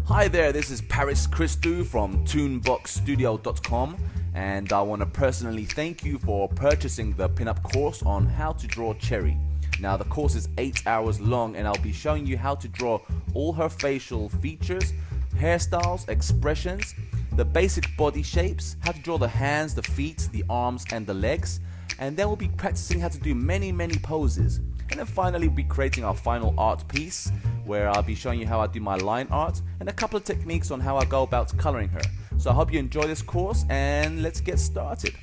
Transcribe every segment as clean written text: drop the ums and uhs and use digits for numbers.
Hi there, this is Paris Christou from toonboxstudio.com, and I want to personally thank you for purchasing the pinup course on how to draw Cherry. Now the course is 8 hours long and I'll be showing you how to draw all her facial features, hairstyles, expressions, the basic body shapes, how to draw the hands, the feet, the arms and the legs, and then we'll be practicing how to do many poses. And then finally we'll be creating our final art piece where I'll be showing you how I do my line art and a couple of techniques on how I go about coloring her. So I hope you enjoy this course and let's get started.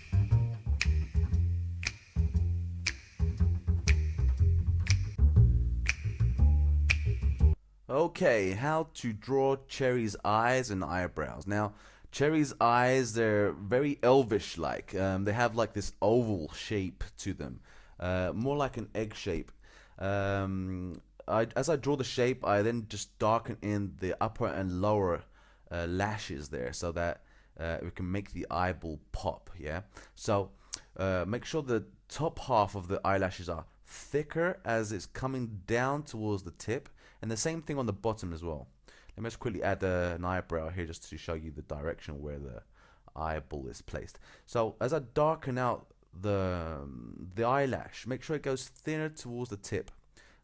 Okay, how to draw Cherry's eyes and eyebrows. Now, Cherry's eyes, they're very elvish like. They have like this oval shape to them, more like an egg shape. As I draw the shape, I then just darken in the upper and lower lashes there so that we can make the eyeball pop, yeah? So make sure the top half of the eyelashes are thicker as it's coming down towards the tip, and the same thing on the bottom as well. Let me just quickly add an eyebrow here just to show you the direction where the eyeball is placed. So as I darken out the eyelash, make sure it goes thinner towards the tip.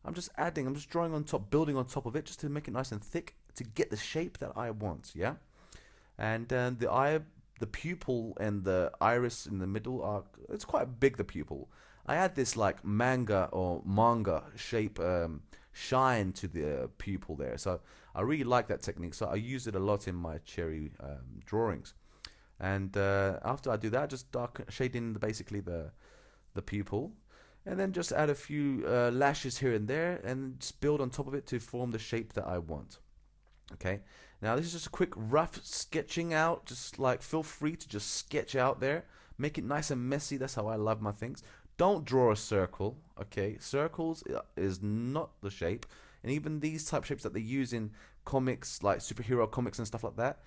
I'm just drawing on top, building on top of it just to make it nice and thick to get the shape that I want, yeah? And the pupil and the iris in the middle are, it's quite big, the pupil. I add this like manga shape shine to the pupil there, so I really like that technique, so I use it a lot in my Cherry drawings. And after I do that, just shade in basically the pupil, and then just add a few lashes here and there and just build on top of it to form the shape that I want. Okay, now this is just a quick rough sketching out, just like feel free to just sketch out there, make it nice and messy. That's how I love my things. Don't draw a circle, okay? Circles is not the shape, and even these type shapes that they use in comics, like superhero comics and stuff like that,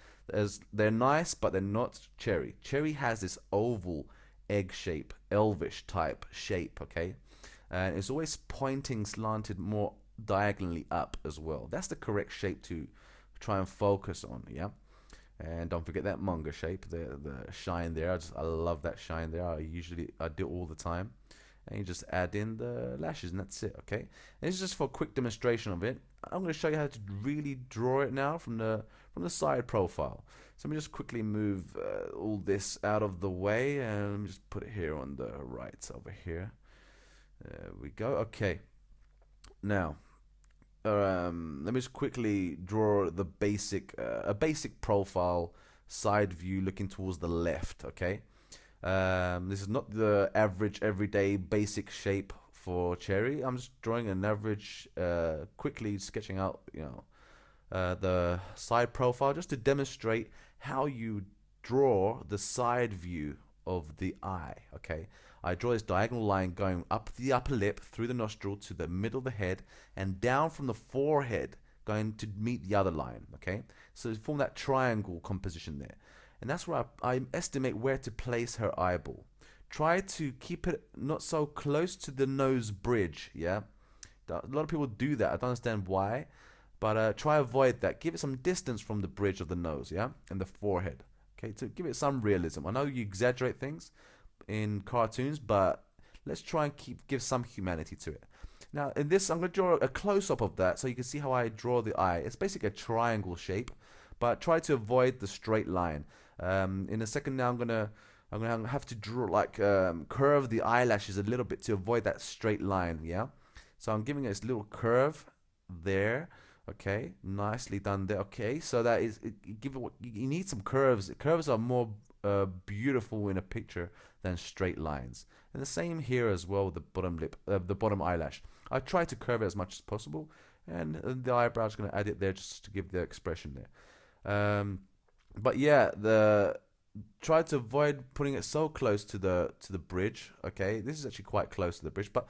they're nice, but they're not Cherry. Cherry has this oval egg shape, elvish type shape, okay? And it's always pointing, slanted more diagonally up as well. That's the correct shape to try and focus on, yeah? And don't forget that manga shape, the shine there. I love that shine there. I do it all the time. And you just add in the lashes and that's it, okay? And this is just for a quick demonstration of it. I'm going to show you how to really draw it now from the side profile. So let me just quickly move all this out of the way and let me just put it here on the right over here. There we go. Okay. Now, let me just quickly draw the a basic profile side view looking towards the left, okay? This is not the average everyday basic shape for Cherry. I'm just drawing an average, quickly sketching out, the side profile just to demonstrate how you draw the side view of the eye, okay? I draw this diagonal line going up the upper lip, through the nostril to the middle of the head, and down from the forehead going to meet the other line, okay? So form that triangle composition there. And that's where I estimate where to place her eyeball. Try to keep it not so close to the nose bridge, yeah? A lot of people do that. I don't understand why, but try avoid that. Give it some distance from the bridge of the nose, yeah? And the forehead, okay? To give it some realism. I know you exaggerate things in cartoons, but let's try and give some humanity to it. Now, in this, I'm going to draw a close-up of that so you can see how I draw the eye. It's basically a triangle shape, but try to avoid the straight line. In a second now, I'm gonna have to draw like curve the eyelashes a little bit to avoid that straight line. Yeah, so I'm giving it this little curve there. Okay, nicely done there. Okay, so that is you need some curves. Curves are more beautiful in a picture than straight lines. And the same here as well with the bottom lip, the bottom eyelash. I try to curve it as much as possible, and the eyebrow is going to add it there just to give the expression there. But yeah, try to avoid putting it so close to the bridge. Okay, this is actually quite close to the bridge, but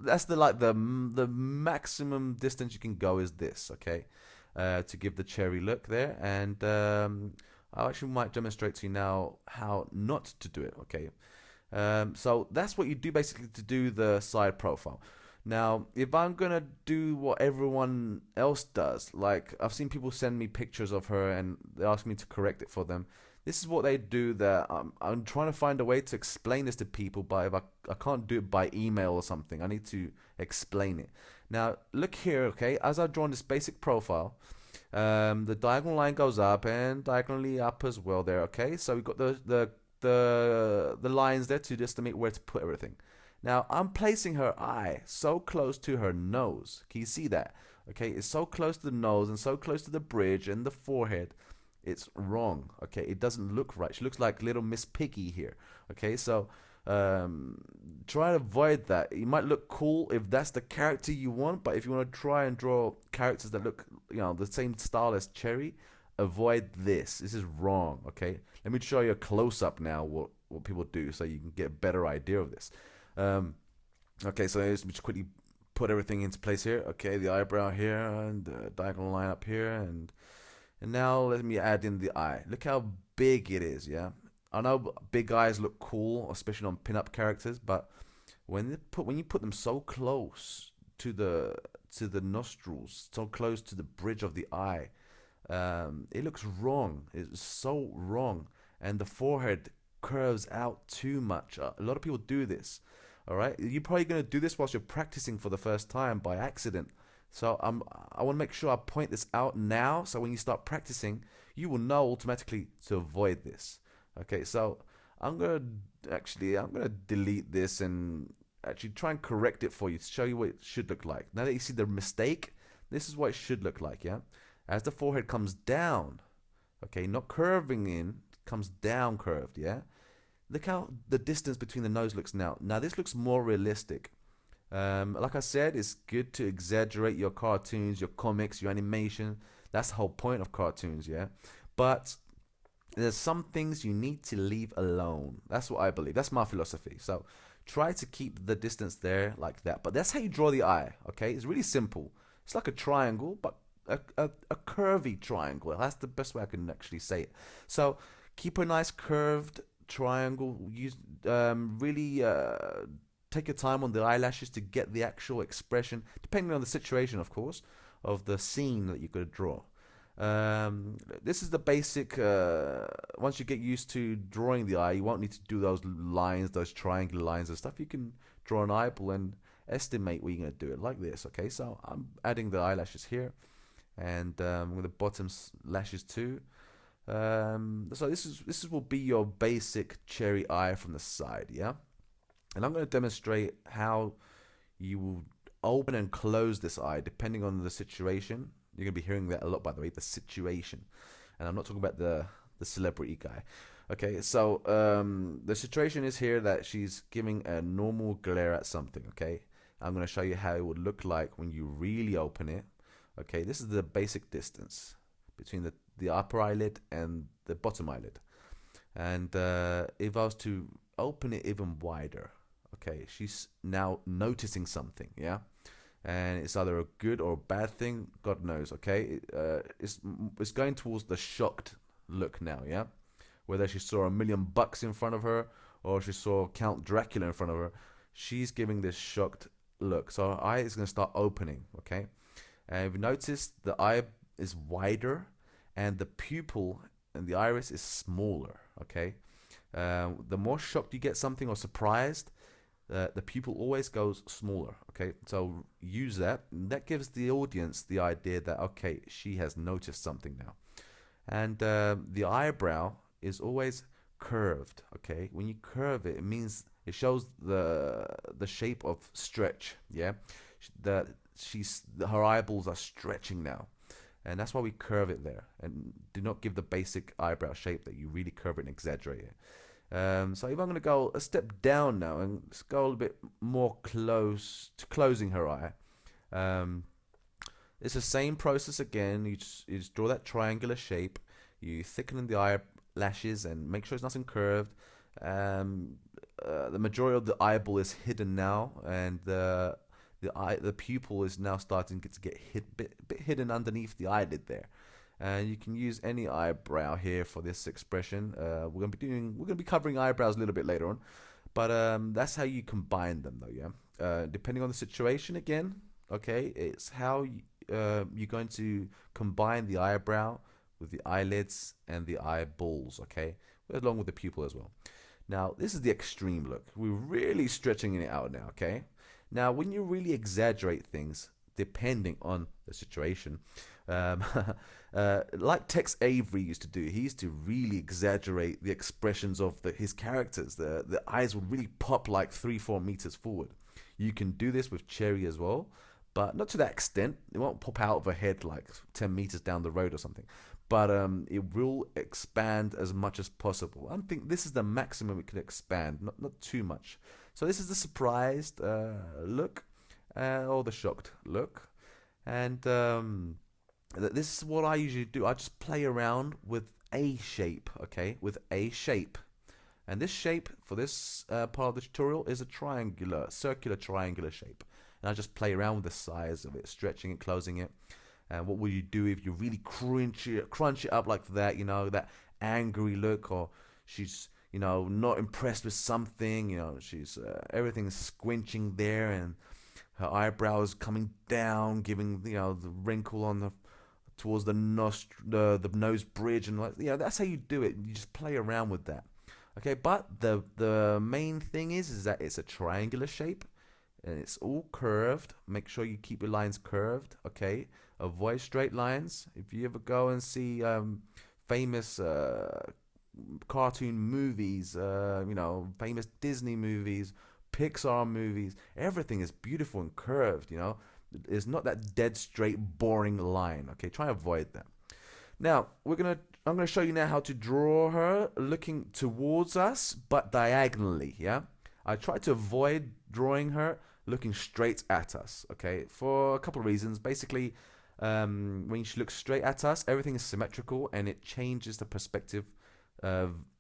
that's the maximum distance you can go is this. Okay, to give the Cherry look there, and I actually might demonstrate to you now how not to do it. Okay, so that's what you do basically to do the side profile. Now, if I'm gonna do what everyone else does, like I've seen people send me pictures of her and they ask me to correct it for them. This is what they do. That I'm trying to find a way to explain this to people, but if I can't do it by email or something, I need to explain it. Now, look here, okay? As I've drawn this basic profile, the diagonal line goes up and diagonally up as well there, okay? So we've got the lines there to estimate where to put everything. Now, I'm placing her eye so close to her nose. Can you see that? Okay, it's so close to the nose and so close to the bridge and the forehead. It's wrong. Okay, it doesn't look right. She looks like little Miss Piggy here. Okay, so try to avoid that. It might look cool if that's the character you want, but if you want to try and draw characters that look, the same style as Cherry, avoid this. This is wrong. Okay, let me show you a close up now. What people do, so you can get a better idea of this. Okay, so let's just quickly put everything into place here. Okay, the eyebrow here and the diagonal line up here, and now let me add in the eye. Look how big it is. Yeah, I know big eyes look cool, especially on pin-up characters, but when you put them so close to the nostrils, so close to the bridge of the eye, it looks wrong. It's so wrong, and the forehead curves out too much. A lot of people do this. All right, you're probably going to do this whilst you're practicing for the first time by accident. So I want to make sure I point this out now, so when you start practicing, you will know automatically to avoid this. Okay, so I'm gonna delete this and actually try and correct it for you to show you what it should look like. Now that you see the mistake, this is what it should look like. Yeah, as the forehead comes down, okay, not curving in, comes down curved. Yeah. Look how the distance between the nose looks now. Now this looks more realistic. Like I said, it's good to exaggerate your cartoons, your comics, your animation. That's the whole point of cartoons, yeah? But there's some things you need to leave alone. That's what I believe. That's my philosophy. So try to keep the distance there like that. But that's how you draw the eye, okay? It's really simple. It's like a triangle, but a curvy triangle. That's the best way I can actually say it. So keep a nice curved triangle. Use really take your time on the eyelashes to get the actual expression, depending on the situation, of course, of the scene that you're going to draw. This is the basic. Once you get used to drawing the eye, you won't need to do those lines, those triangular lines and stuff. You can draw an eyeball and estimate where you're going to do it like this. Okay, so I'm adding the eyelashes here, and with the bottom lashes too. So this will be your basic cherry eye from the side, yeah. And I'm going to demonstrate how you will open and close this eye depending on the situation. You're going to be hearing that a lot, by the way, the situation. And I'm not talking about the celebrity guy. Okay, so the situation is here that she's giving a normal glare at something, okay? I'm going to show you how it would look like when you really open it. Okay, this is the basic distance between the upper eyelid and the bottom eyelid. And if I was to open it even wider, okay, she's now noticing something, yeah? And it's either a good or a bad thing, God knows, okay? It's going towards the shocked look now, yeah? Whether she saw $1,000,000 in front of her or she saw Count Dracula in front of her, she's giving this shocked look. So her eye is going to start opening, okay? And if you notice, the eye is wider and the pupil and the iris is smaller, okay? The more shocked you get something or surprised, the pupil always goes smaller, okay? So use that. That gives the audience the idea that, okay, she has noticed something now. And the eyebrow is always curved, okay? When you curve it, it means it shows the shape of stretch, yeah? That her eyeballs are stretching now. And that's why we curve it there and do not give the basic eyebrow shape that you really curve it and exaggerate it. So if I'm going to go a step down now and go a little bit more close to closing her eye, it's the same process again. You just draw that triangular shape, you thicken the eyelashes and make sure it's nice and curved. The majority of the eyeball is hidden now, and the pupil is now starting to get bit hidden underneath the eyelid there. And you can use any eyebrow here for this expression. We're gonna be covering eyebrows a little bit later on, but that's how you combine them though, yeah. depending on the situation again, okay, it's how you're going to combine the eyebrow with the eyelids and the eyeballs, okay, along with the pupil as well. Now, this is the extreme look. We're really stretching it out now, okay? Now, when you really exaggerate things, depending on the situation, um, like Tex Avery used to do, he used to really exaggerate the expressions of his characters. The eyes would really pop like 3-4 meters forward. You can do this with Cherry as well, but not to that extent. It won't pop out of her head like 10 meters down the road or something. But it will expand as much as possible. I think this is the maximum it can expand, not too much. So this is the surprised look, or the shocked look. And this is what I usually do. I just play around with a shape, okay? With a shape. And this shape for this part of the tutorial is a circular triangular shape. And I just play around with the size of it, stretching it, closing it. And what will you do if you really crunch it up like that, you know, that angry look, or she's, you know, not impressed with something, you know, she's everything is squinching there, and her eyebrows coming down, giving, you know, the wrinkle on the towards the nose bridge, and like, you know, that's how you do it. You just play around with that, okay? But the main thing is that it's a triangular shape, and it's all curved. Make sure you keep your lines curved, okay? Avoid straight lines. If you ever go and see famous cartoon movies, you know, famous Disney movies, Pixar movies, everything is beautiful and curved, you know. It's not that dead straight boring line, okay? Try and avoid that. Now, I'm gonna show you now how to draw her looking towards us but diagonally, yeah? I try to avoid drawing her looking straight at us, okay? For a couple of reasons. Basically, when she looks straight at us, everything is symmetrical, and it changes the perspective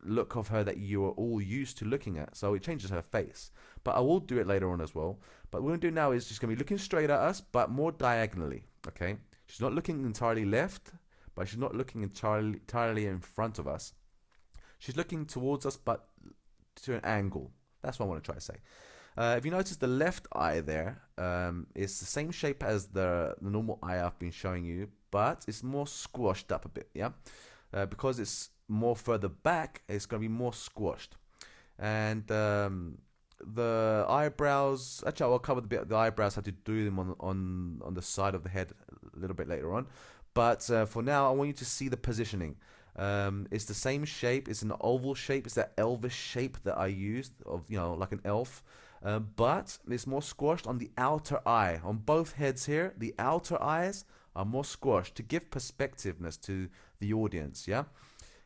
look of her that you are all used to looking at. So it changes her face. But I will do it later on as well. But what we're going to do now is she's going to be looking straight at us, but more diagonally, okay? She's not looking entirely left, but she's not looking entirely in front of us. She's looking towards us, but to an angle. That's what I want to try to say. If you notice the left eye there, it's the same shape as the normal eye I've been showing you, but it's more squashed up a bit, yeah? Because it's more further back, it's going to be more squashed. And the eyebrows, actually I'll cover the eyebrows, how to do them on the side of the head a little bit later on. But for now, I want you to see the positioning. It's the same shape, it's an oval shape, it's that elvish shape that I used, of, you know, like an elf. But it's more squashed on the outer eye. On both heads here, the outer eyes are more squashed to give perspectiveness to the audience, yeah?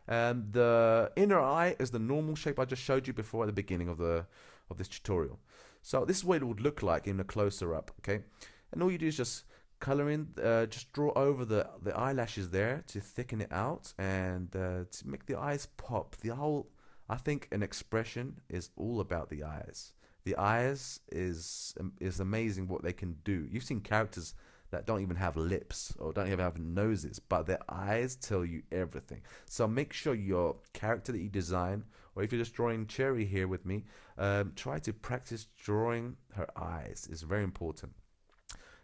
And the inner eye is the normal shape I just showed you before at the beginning of this tutorial. So this is what it would look like in a closer up, okay? And all you do is just color in, just draw over the eyelashes there to thicken it out, and to make the eyes pop. I think an expression is all about the eyes. The eyes is amazing what they can do. You've seen characters that don't even have lips or don't even have noses, but their eyes tell you everything. So make sure your character that you design, or if you're just drawing Cherry here with me, try to practice drawing her eyes. It's very important.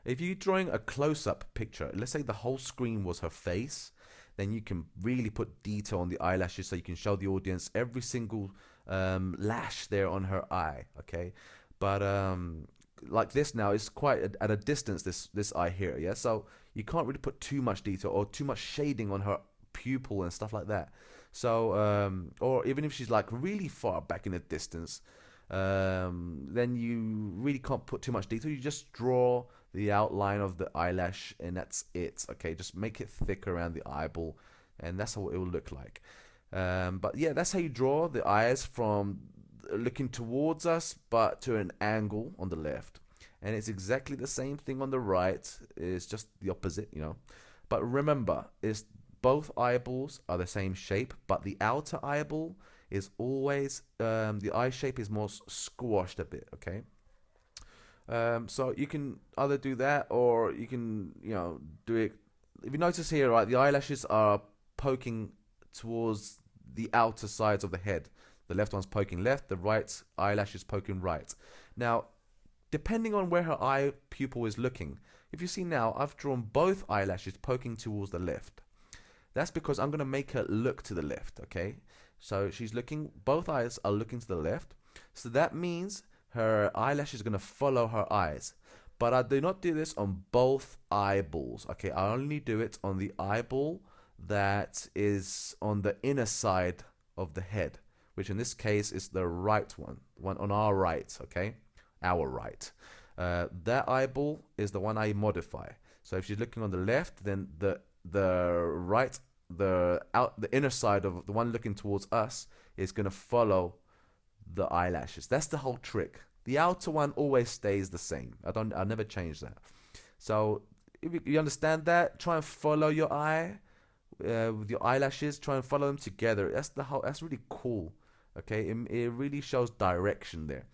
If you're drawing a close-up picture, let's say the whole screen was her face, then you can really put detail on the eyelashes, so you can show the audience every single lash there on her eye, okay? But like this now, it's quite at a distance, this eye here, yeah? So you can't really put too much detail or too much shading on her pupil and stuff like that. So or even if she's like really far back in the distance, then you really can't put too much detail. You just draw the outline of the eyelash, and that's it, okay? Just make it thick around the eyeball, and that's how it will look like. But yeah, that's how you draw the eyes, from looking towards us but to an angle on the left. And it's exactly the same thing on the right. It's just the opposite, you know. But remember, it's both eyeballs are the same shape, but the outer eyeball is always the eye shape is more squashed a bit, okay? So you can either do that, or you can, you know, do it. If you notice here, right, the eyelashes are poking towards the outer sides of the head. The left one's poking left, the right eyelash is poking right. Now, depending on where her eye pupil is looking. If you see now, I've drawn both eyelashes poking towards the left. That's because I'm going to make her look to the left, okay? So she's looking, both eyes are looking to the left. So that means her eyelash is going to follow her eyes. But I do not do this on both eyeballs, okay? I only do it on the eyeball that is on the inner side of the head, which in this case is the right one on our right, okay? Our right. That eyeball is the one I modify. So if she's looking on the left, then the right, the inner side of the one looking towards us is going to follow the eyelashes. That's the whole trick. The outer one always stays the same. I never change that. So if you understand that, try and follow your eye with your eyelashes. Try and follow them together. That's really cool. Okay, it really shows direction there.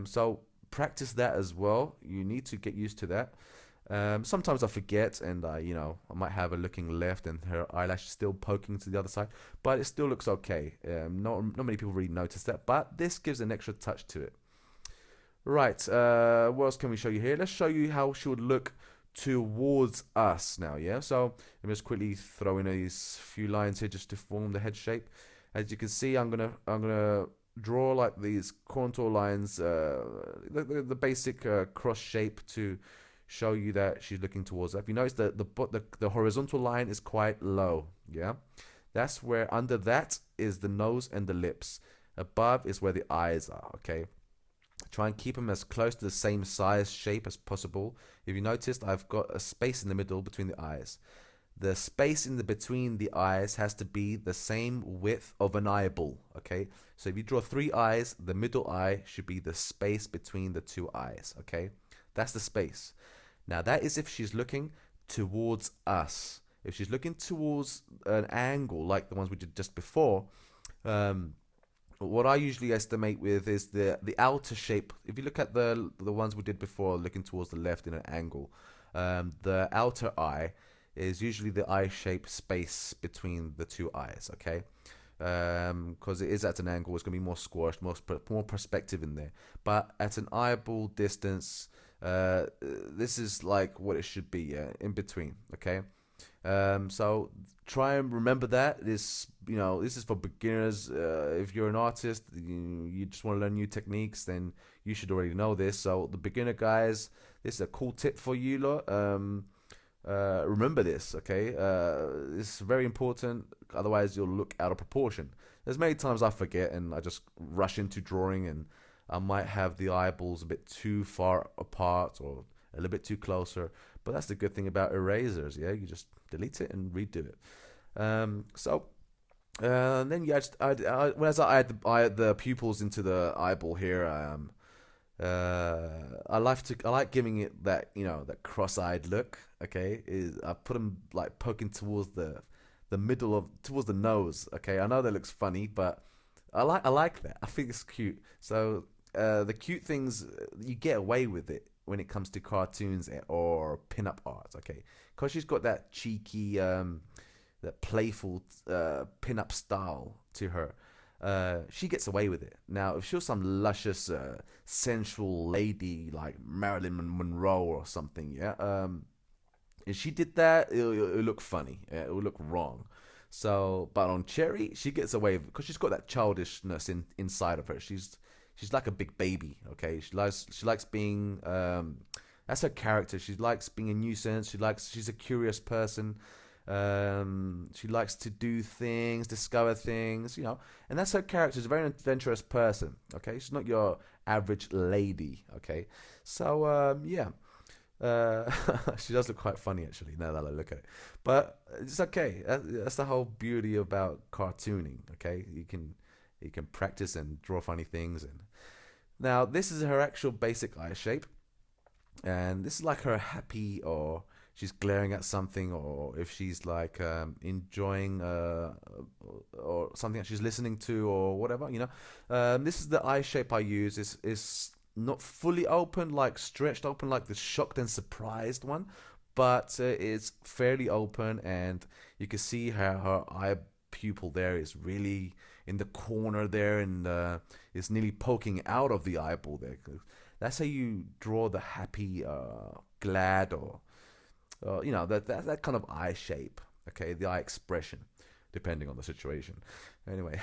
So practice that as well. You need to get used to that. Sometimes I forget, and I might have her looking left and her eyelash is still poking to the other side, but it still looks okay. Not many people really notice that, but this gives an extra touch to it. Right, what else can we show you here? Let's show you how she would look towards us now, yeah? So let me just quickly throw in these few lines here just to form the head shape. As you can see, I'm gonna draw like these contour lines, the basic cross shape to show you that she's looking towards us. If you notice the horizontal line is quite low, yeah? That's where under that is the nose and the lips. Above is where the eyes are, okay? Try and keep them as close to the same size shape as possible. If you noticed, I've got a space in the middle between the eyes. The space in between the eyes has to be the same width of an eyeball, okay? So if you draw 3 eyes, the middle eye should be the space between the 2 eyes, okay? That's the space. Now that is if she's looking towards us. If she's looking towards an angle like the ones we did just before, what I usually estimate with is the outer shape. If you look at the ones we did before, looking towards the left in an angle, the outer eye is usually the eye shape space between the 2 eyes, okay? Because it is at an angle, it's going to be more squashed, more perspective in there. But at an eyeball distance, this is like what it should be, yeah, in between, okay? So try and remember that. This is for beginners. If you're an artist, you just want to learn new techniques, then you should already know this. So the beginner guys, this is a cool tip for you lot. Remember this, okay? It's very important, otherwise you'll look out of proportion. There's many times I forget and I just rush into drawing and I might have the eyeballs a bit too far apart or a little bit too closer, but that's the good thing about erasers, yeah? You just delete it and redo it. Then you just as I add the pupils into the eyeball here, I like giving it that that cross-eyed look. Okay, I put them like poking towards the middle towards the nose. Okay, I know that looks funny, but I like that. I think it's cute. So the cute things you get away with it when it comes to cartoons or pin-up art. Okay, because she's got that cheeky, that playful pin-up style to her. She gets away with it. Now, if she was some luscious, sensual lady like Marilyn Monroe or something, yeah, if she did that, it'll look funny. Yeah, it will look wrong. So, but on Cherry, she gets away with it because she's got that childishness inside of her. She's like a big baby. Okay, she likes being. That's her character. She likes being a nuisance. She's a curious person. She likes to do things, discover things, and that's her character. She's a very adventurous person. Okay, she's not your average lady. Okay, so yeah, she does look quite funny actually. Now that I look at it, but it's okay. That's the whole beauty about cartooning. Okay, you can practice and draw funny things. And now this is her actual basic eye shape, and this is like her happy or she's glaring at something, or if she's like enjoying or something that she's listening to or whatever, this is the eye shape I use. Is not fully open, like stretched open like the shocked and surprised one, but it's fairly open, and you can see her eye pupil there is really in the corner there, and it's nearly poking out of the eyeball there. That's how you draw the happy, glad, or that kind of eye shape. Okay, the eye expression, depending on the situation. Anyway,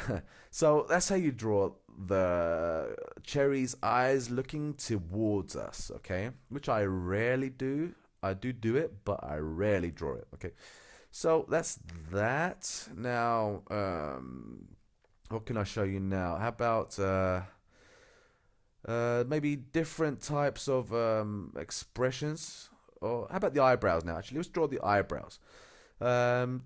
so that's how you draw the cherry's eyes looking towards us. Okay, which I rarely do. I do it, but I rarely draw it. Okay, so that's that. Now, what can I show you now? How about maybe different types of expressions? Or how about the eyebrows now? Actually, let's draw the eyebrows.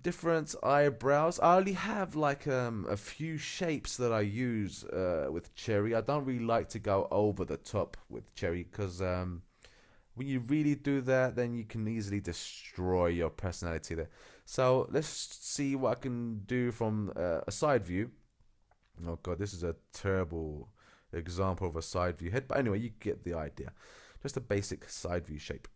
Different eyebrows. I only have like a few shapes that I use with cherry. I don't really like to go over the top with cherry because when you really do that, then you can easily destroy your personality there. So let's see what I can do from a side view. Oh god, this is a terrible example of a side view head, but anyway, you get the idea. Just a basic side view shape.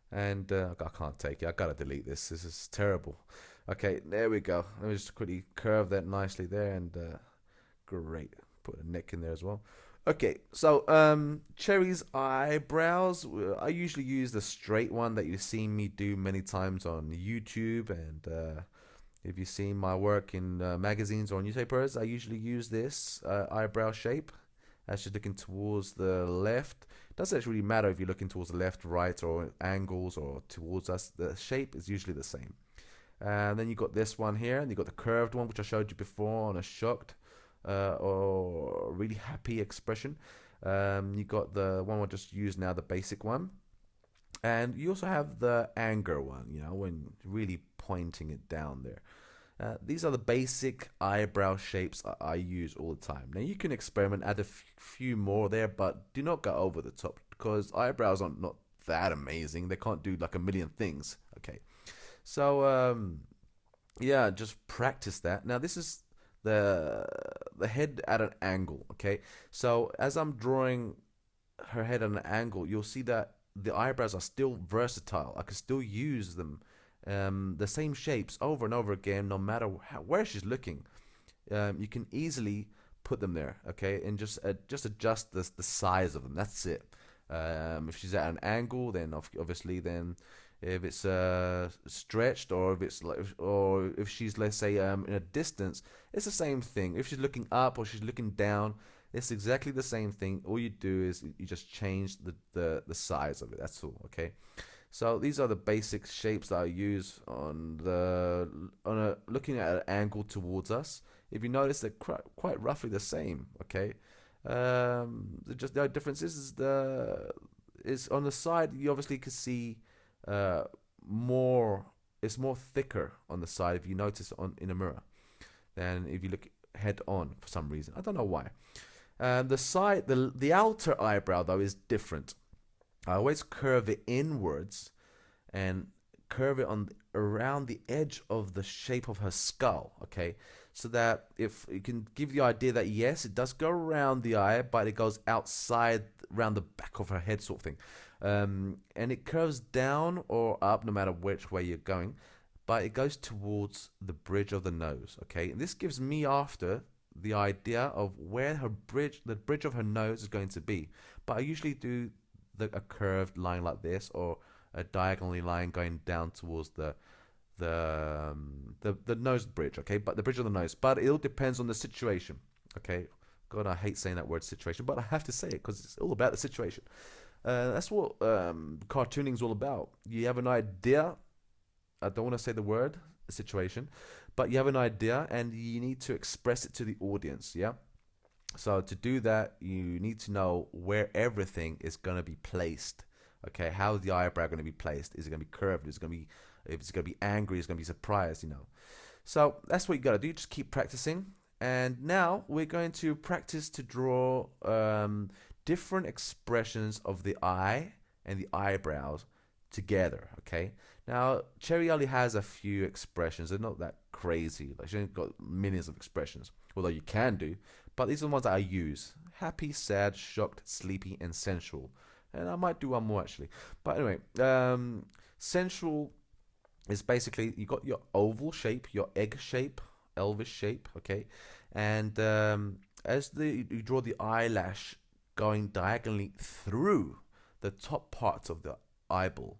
And I can't take it. I gotta delete this. This is terrible. Okay, there we go. Let me just quickly curve that nicely there, and great. Put a neck in there as well. Okay, so Cherry's eyebrows. I usually use the straight one that you've seen me do many times on YouTube, and if you've seen my work in magazines or newspapers, I usually use this eyebrow shape. That's just looking towards the left. Doesn't actually really matter if you're looking towards the left, right, or angles or towards us. The shape is usually the same. And then you got this one here, and you got the curved one, which I showed you before on a shocked or really happy expression. You got the one I just used now, the basic one. And you also have the anger one, when really pointing it down there. These are the basic eyebrow shapes I use all the time. Now you can experiment, add a few more there, but do not go over the top because eyebrows are not that amazing. They can't do like a million things. Okay, so yeah, just practice that. Now this is the head at an angle. Okay, so as I'm drawing her head at an angle, you'll see that the eyebrows are still versatile. I can still use them the same shapes over and over again, no matter where she's looking. You can easily put them there, okay, and just adjust the size of them. That's it. If she's at an angle, then obviously, then if it's stretched, or if it's like, or if she's, let's say, in a distance, it's the same thing. If she's looking up or she's looking down, it's exactly the same thing. All you do is you just change the size of it. That's all, okay. So these are the basic shapes that I use on looking at an angle towards us. If you notice, they're quite roughly the same. Okay, the difference is on the side. You obviously can see more. It's more thicker on the side if you notice in a mirror than if you look head on for some reason. I don't know why. The outer eyebrow though is different. I always curve it inwards and curve it around the edge of the shape of her skull, okay? So that if you can give the idea that yes, it does go around the eye, but it goes outside around the back of her head sort of thing. And it curves down or up no matter which way you're going, but it goes towards the bridge of the nose, okay? And this gives me after the idea of where the bridge of her nose is going to be. But I usually do a curved line like this, or a diagonally line going down towards the nose bridge, okay? But the bridge of the nose. But it all depends on the situation, okay? God, I hate saying that word situation, but I have to say it because it's all about the situation. That's what cartooning is all about. You have an idea. I don't want to say the word situation, but you have an idea and you need to express it to the audience, yeah? So to do that, you need to know where everything is going to be placed. Okay, how is the eyebrow going to be placed? Is it going to be curved? Is it going to be, if it's going to be angry, it's going to be surprised, So that's what you got to do. Just keep practicing. And now we're going to practice to draw different expressions of the eye and the eyebrows together. Okay. Now Cherry only has a few expressions. They're not that crazy. Like she ain't got millions of expressions, although you can do. But these are the ones that I use: happy, sad, shocked, sleepy, and sensual. And I might do one more actually. But anyway, sensual is basically you got your oval shape, your egg shape, Elvis shape, okay, and as you draw the eyelash going diagonally through the top parts of the eyeball,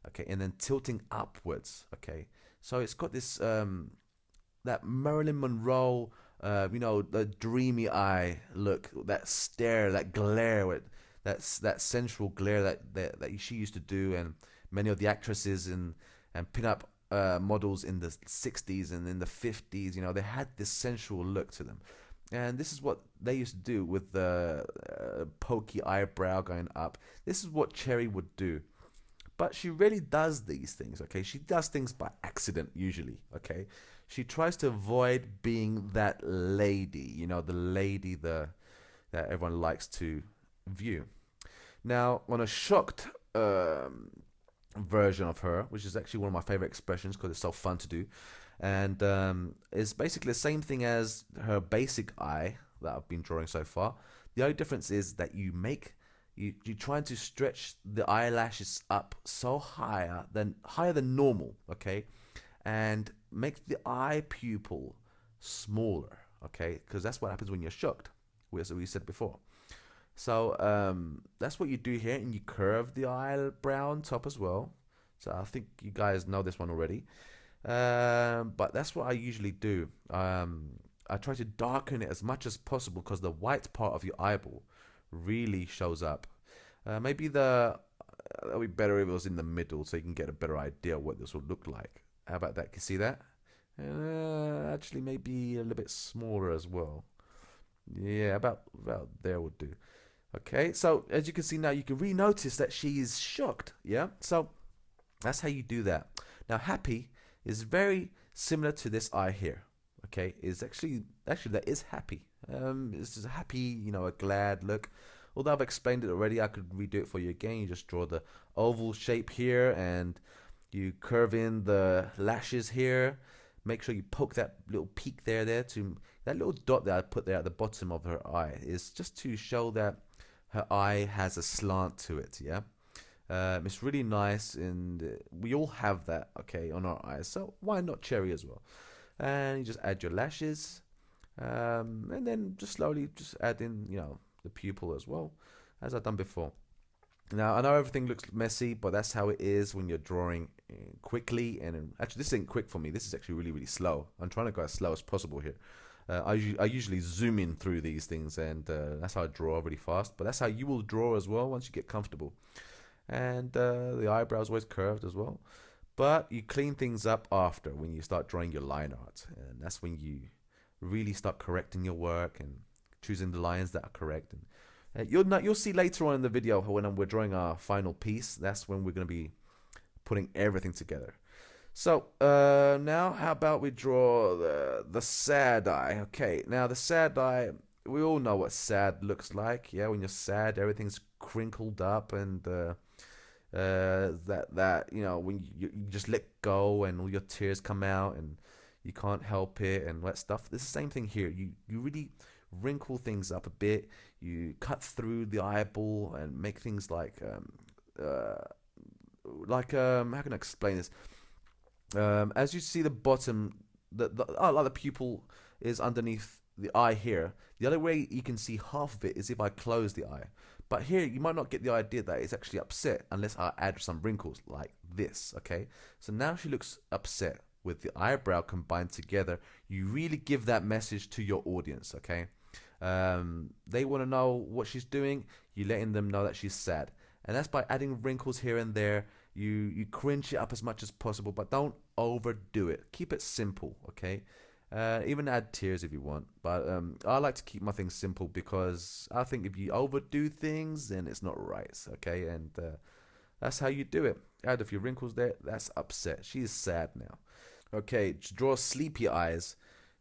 okay, and then tilting upwards, okay. So it's got this that Marilyn Monroe, the dreamy eye look, that stare, that glare, that sensual glare that she used to do, and many of the actresses and pin-up models in the 60s and in the 50s, they had this sensual look to them. And this is what they used to do with the pokey eyebrow going up. This is what Cherry would do. But she really does these things, okay? She does things by accident, usually, okay? She tries to avoid being that lady, the lady that everyone likes to view. Now, on a shocked version of her, which is actually one of my favorite expressions because it's so fun to do, and it's basically the same thing as her basic eye that I've been drawing so far. The only difference is that you're trying to stretch the eyelashes up so higher than normal, okay, and make the eye pupil smaller, okay, because that's what happens when you're shocked, as we said before. So that's what you do here, and you curve the eyebrow on top as well. So I think you guys know this one already. But that's what I usually do. I try to darken it as much as possible because the white part of your eyeball really shows up. Maybe that'll be better if it was in the middle, so you can get a better idea of what this would look like. How about that? Can you see that? Actually, maybe a little bit smaller as well. Yeah, about there would do. Okay, so as you can see now, you can really notice that she is shocked. Yeah, so that's how you do that. Now, happy is very similar to this eye here. Okay, is actually that is happy. It's just a happy, a glad look. Although I've explained it already, I could redo it for you again. You just draw the oval shape here, and you curve in the lashes here. Make sure you poke that little peak there to that little dot that I put there at the bottom of her eye is just to show that her eye has a slant to it. Yeah. It's really nice, and we all have that, okay, on our eyes. So why not Cherry as well? And you just add your lashes, and then just slowly just add in, the pupil as well, as I've done before. Now I know everything looks messy, but that's how it is when you're drawing quickly. And actually, this isn't quick for me. This is actually really, really slow. I'm trying to go as slow as possible here. I usually zoom in through these things, and that's how I draw really fast. But that's how you will draw as well once you get comfortable. And the eyebrows always curved as well, but you clean things up after when you start drawing your line art, and that's when you really start correcting your work and choosing the lines that are correct. And you'll see later on in the video when we're drawing our final piece. That's when we're going to be putting everything together. So now how about we draw the sad eye? Okay, now the sad eye, we all know what sad looks like. Yeah, when you're sad, everything's crinkled up, and when you just let go and all your tears come out and you can't help it and that stuff. It's the same thing here. You really wrinkle things up a bit. You cut through the eyeball and make things like how can I explain this? As you see the bottom, like the pupil is underneath the eye here. The other way you can see half of it is if I close the eye. But here, you might not get the idea that it's actually upset unless I add some wrinkles like this, okay? So now she looks upset with the eyebrow combined together. You really give that message to your audience, okay? They want to know what she's doing. You're letting them know that she's sad. And that's by adding wrinkles here and there. You cringe it up as much as possible, but don't overdo it. Keep it simple, okay? Even add tears if you want, but I like to keep my things simple because I think if you overdo things, then it's not right, okay? And that's how you do it. Add a few wrinkles there. That's upset. She's sad now. Okay, to draw sleepy eyes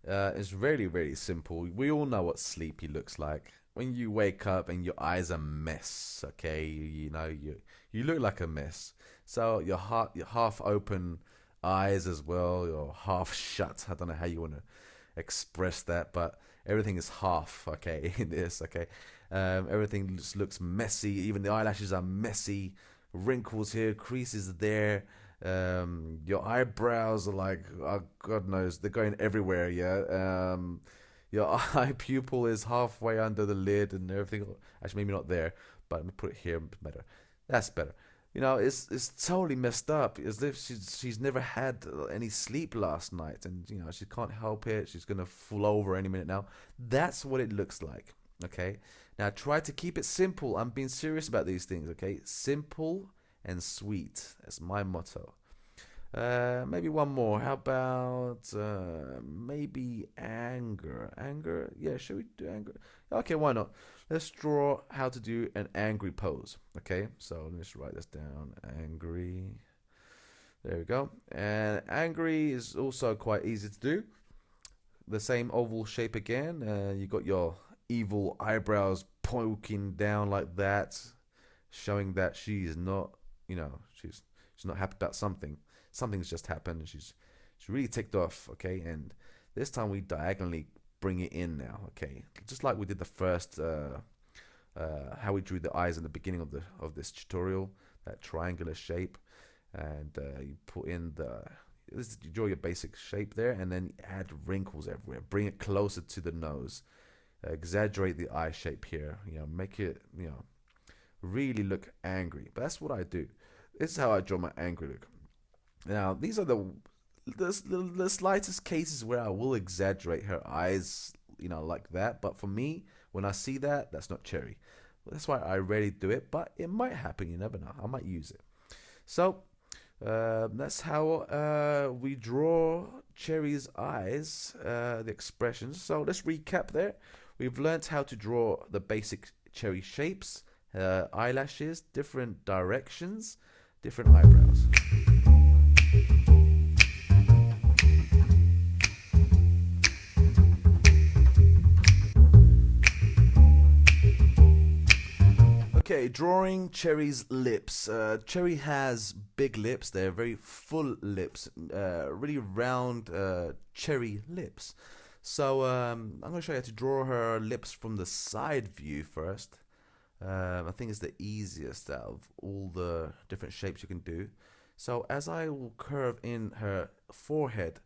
is very, very simple. We all know what sleepy looks like. When you wake up and your eyes are a mess, okay? You look like a mess. So your half open eyes as well, or half shut. I don't know how you want to express that, but everything is half, okay, in this, okay? Everything just looks messy. Even the eyelashes are messy. Wrinkles here, creases there. Your eyebrows are like, oh, God knows, they're going everywhere, yeah? your eye pupil is halfway under the lid and everything. Actually, maybe not there, but let me put it here. Better. That's better. You know, it's totally messed up. As if she's never had any sleep last night, and you know she can't help it. She's gonna fall over any minute now. That's what it looks like. Okay. Now try to keep it simple. I'm being serious about these things. Okay, simple and sweet. That's my motto. Maybe one more. How about maybe anger? Anger? Yeah, should we do anger? Okay, why not? Let's draw how to do an angry pose. Okay, so let me just write this down. Angry. There we go. And angry is also quite easy to do. The same oval shape again. You got your evil eyebrows poking down like that, showing that she is not, you know, she's not happy about something. Something's just happened, and she's really ticked off. Okay, and this time we diagonally bring it in now. Okay, just like we did the first, how we drew the eyes in the beginning of this tutorial, that triangular shape, and you put in you draw your basic shape there, and then add wrinkles everywhere. Bring it closer to the nose. Exaggerate the eye shape here. You know, make it, you know, really look angry. But that's what I do. This is how I draw my angry look. Now, these are the slightest cases where I will exaggerate her eyes, you know, like that. But for me, when I see that, that's not Cherry. That's why I rarely do it, but it might happen. You never know. I might use it. So that's how we draw Cherry's eyes, the expressions. So let's recap there. We've learned how to draw the basic Cherry shapes, eyelashes, different directions, different eyebrows. Okay, drawing Cherry's lips. Cherry has big lips. They're very full lips, really round cherry lips. So I'm going to show you how to draw her lips from the side view first. I think it's the easiest out of all the different shapes you can do. So as I will curve in her forehead,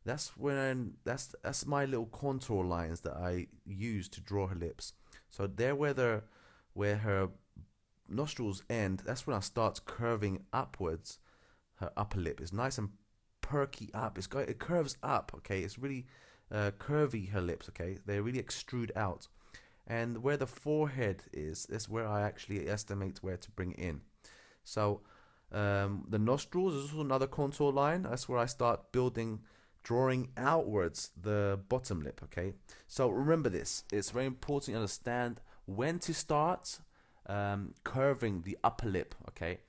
that's my little contour lines that I use to draw her lips. So there where her nostrils end, that's when I start curving upwards. Her upper lip is nice and perky up. It curves up. Okay, it's really curvy. Her lips. Okay, they really extrude out. And where the forehead is where I actually estimate where to bring it in. So the nostrils is also another contour line. That's where I start drawing outwards the bottom lip. Okay, so remember this. It's very important to understand when to start curving the upper lip. Okay,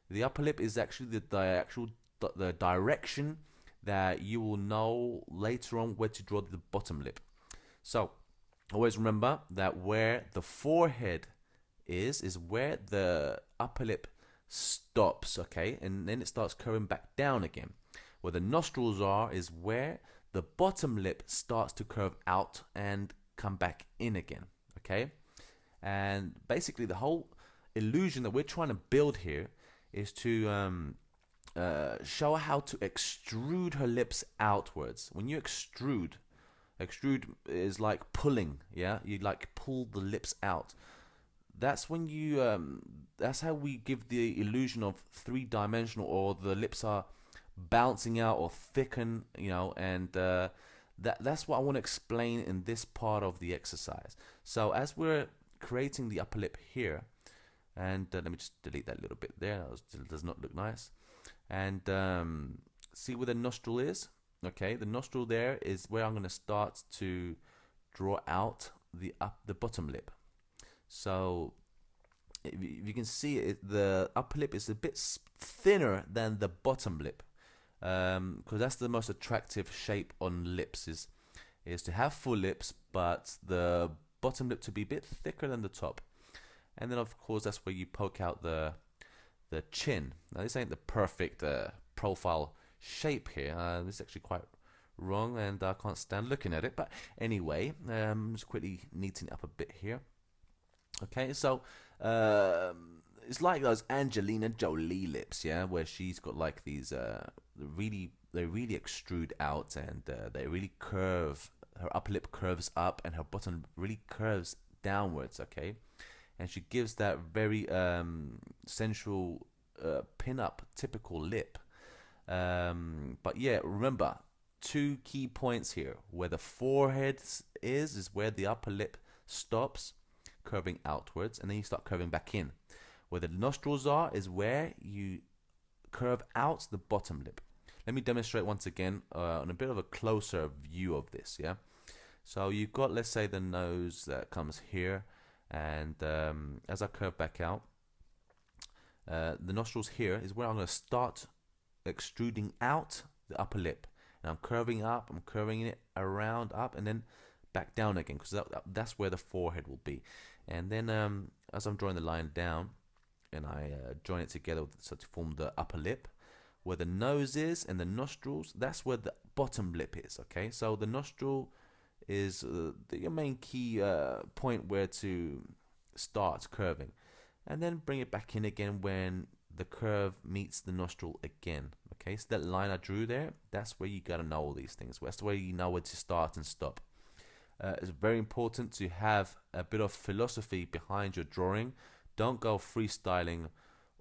the upper lip is actually the direction that you will know later on where to draw the bottom lip. So always remember that where the forehead is where the upper lip stops. Okay, and then it starts curving back down again. Where the nostrils are is where the bottom lip starts to curve out and come back in again. Okay, and basically the whole illusion that we're trying to build here is to show how to extrude her lips outwards. When you extrude is like pulling. Yeah, you like pull the lips out. That's when you that's how we give the illusion of three-dimensional, or the lips are bouncing out or thicken, you know, and that's what I want to explain in this part of the exercise. So as we're creating the upper lip here, and let me just delete that little bit there. That does not look nice. And see where the nostril is. Okay, the nostril there is where I'm going to start to draw out the bottom lip. So if you can see it, the upper lip is a bit thinner than the bottom lip, because that's the most attractive shape on lips, is to have full lips, but the bottom lip to be a bit thicker than the top. And then of course that's where you poke out the chin. Now this ain't the perfect profile shape here. This is actually quite wrong, and I can't stand looking at it. But anyway, just quickly neaten it up a bit here. Okay, so it's like those Angelina Jolie lips, yeah, where she's got like these they really extrude out, and they really curve her upper lip curves up and her bottom really curves downwards, okay? And she gives that very sensual pin-up typical lip. But yeah, remember, two key points here. Where the forehead is where the upper lip stops, curving outwards, and then you start curving back in. Where the nostrils are is where you curve out the bottom lip. Let me demonstrate once again on a bit of a closer view of this, yeah? So you've got, let's say, the nose that comes here, and as I curve back out, the nostrils here is where I'm going to start extruding out the upper lip. And I'm curving up, I'm curving it around, up, and then back down again, because that's where the forehead will be. And then as I'm drawing the line down, and I join it together so to form the upper lip, where the nose is and the nostrils, that's where the bottom lip is, okay? So the nostril is your main key point where to start curving, and then bring it back in again when the curve meets the nostril again, okay? So that line I drew there, that's where you gotta know all these things. That's where you know where to start and stop. It's very important to have a bit of philosophy behind your drawing. Don't go freestyling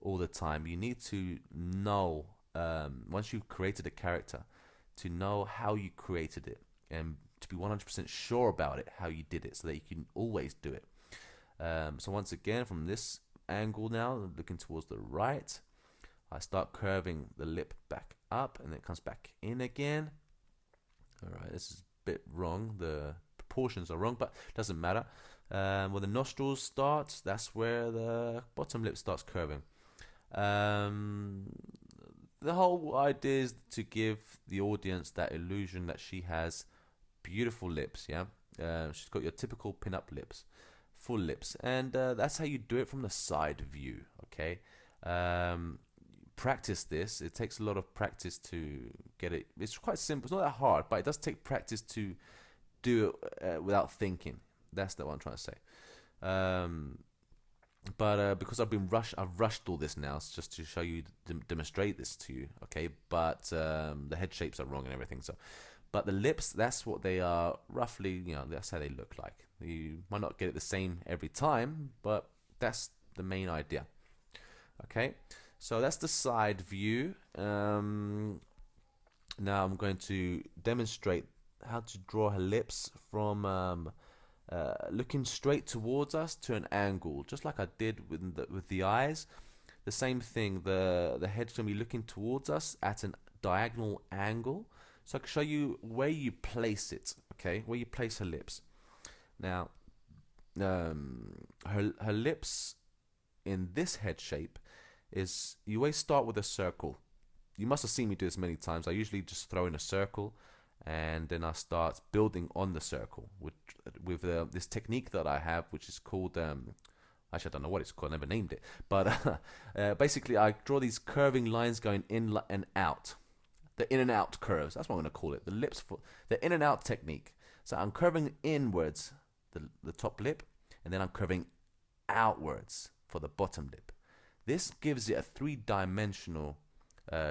all the time. You need to know, once you've created a character, to know how you created it and to be 100% sure about it, how you did it, so that you can always do it. So once again, from this angle now, looking towards the right, I start curving the lip back up, and then it comes back in again. Alright, this is a bit wrong. The proportions are wrong, but doesn't matter. Where the nostrils start, that's where the bottom lip starts curving. The whole idea is to give the audience that illusion that she has beautiful lips, yeah? She's got your typical pin-up lips, full lips, and that's how you do it from the side view, okay? Practice this. It takes a lot of practice to get it. It's quite simple. It's not that hard, but it does take practice to do it without thinking. That's what I'm trying to say. But because I've rushed all this now just to show you, demonstrate this to you, okay? But the head shapes are wrong and everything. So, but the lips, that's what they are roughly. You know, that's how they look like. You might not get it the same every time, but that's the main idea. Okay, so that's the side view. Now I'm going to demonstrate how to draw her lips from looking straight towards us to an angle, just like I did with the eyes. The same thing. The head's gonna be looking towards us at an diagonal angle, so I can show you where you place it. Okay, where you place her lips. Now, her lips in this head shape is, you always start with a circle. You must have seen me do this many times. I usually just throw in a circle, and then I start building on the circle with this technique that I have, which is called actually I don't know what it's called, I never named it, but basically I draw these curving lines going in and out, the in and out curves. That's what I'm going to call it, the in and out technique. So I'm curving inwards the top lip, and then I'm curving outwards for the bottom lip. This gives it a three-dimensional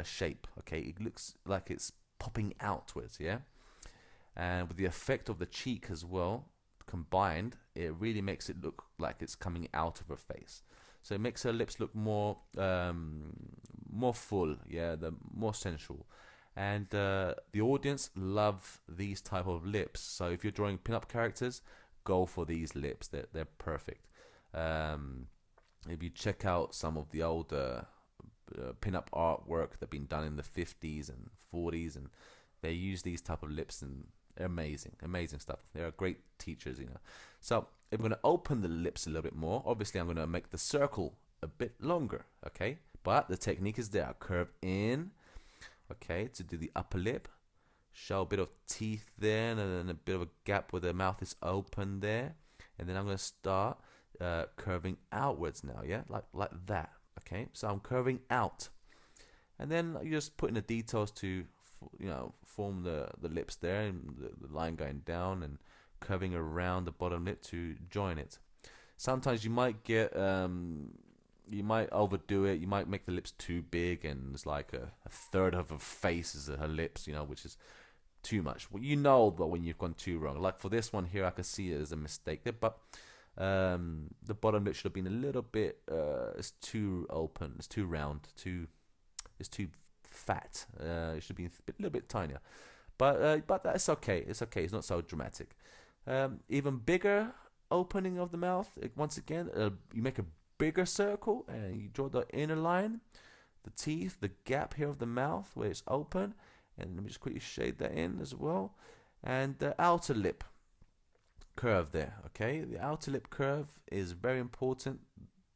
shape. Okay, it looks like it's popping outwards, yeah? And with the effect of the cheek as well combined, it really makes it look like it's coming out of her face. So it makes her lips look more more full, yeah, the more sensual. And the audience love these type of lips. So if you're drawing pin-up characters, go for these lips. They're perfect. If you check out some of the older pin-up artwork that's been done in the 50s and 40s, and they use these type of lips, and they're amazing stuff. They're great teachers, you know. So if I'm going to open the lips a little bit more, obviously I'm going to make the circle a bit longer, okay? But the technique is there. I curve in, okay, to do the upper lip, show a bit of teeth there, and then a bit of a gap where the mouth is open there, and then I'm going to start curving outwards now, yeah, like that. Okay, so I'm curving out, and then you just put in the details to, you know, form the lips there, and the line going down and curving around the bottom lip to join it. Sometimes you might get you might overdo it. You might make the lips too big, and it's like a third of her face is her lips, you know, which is too much. Well, you know though when you've gone too wrong. Like for this one here, I can see it as a mistake there, but the bottom lip should have been a little bit. It's too open. It's too round. It's too fat. It should be a little bit tinier. But that's okay. It's okay. It's not so dramatic. Even bigger opening of the mouth. Once again, you make a bigger circle and you draw the inner line, the teeth, the gap here of the mouth where it's open. And let me just quickly shade that in as well. And the outer lip curve there. Okay, the outer lip curve is very important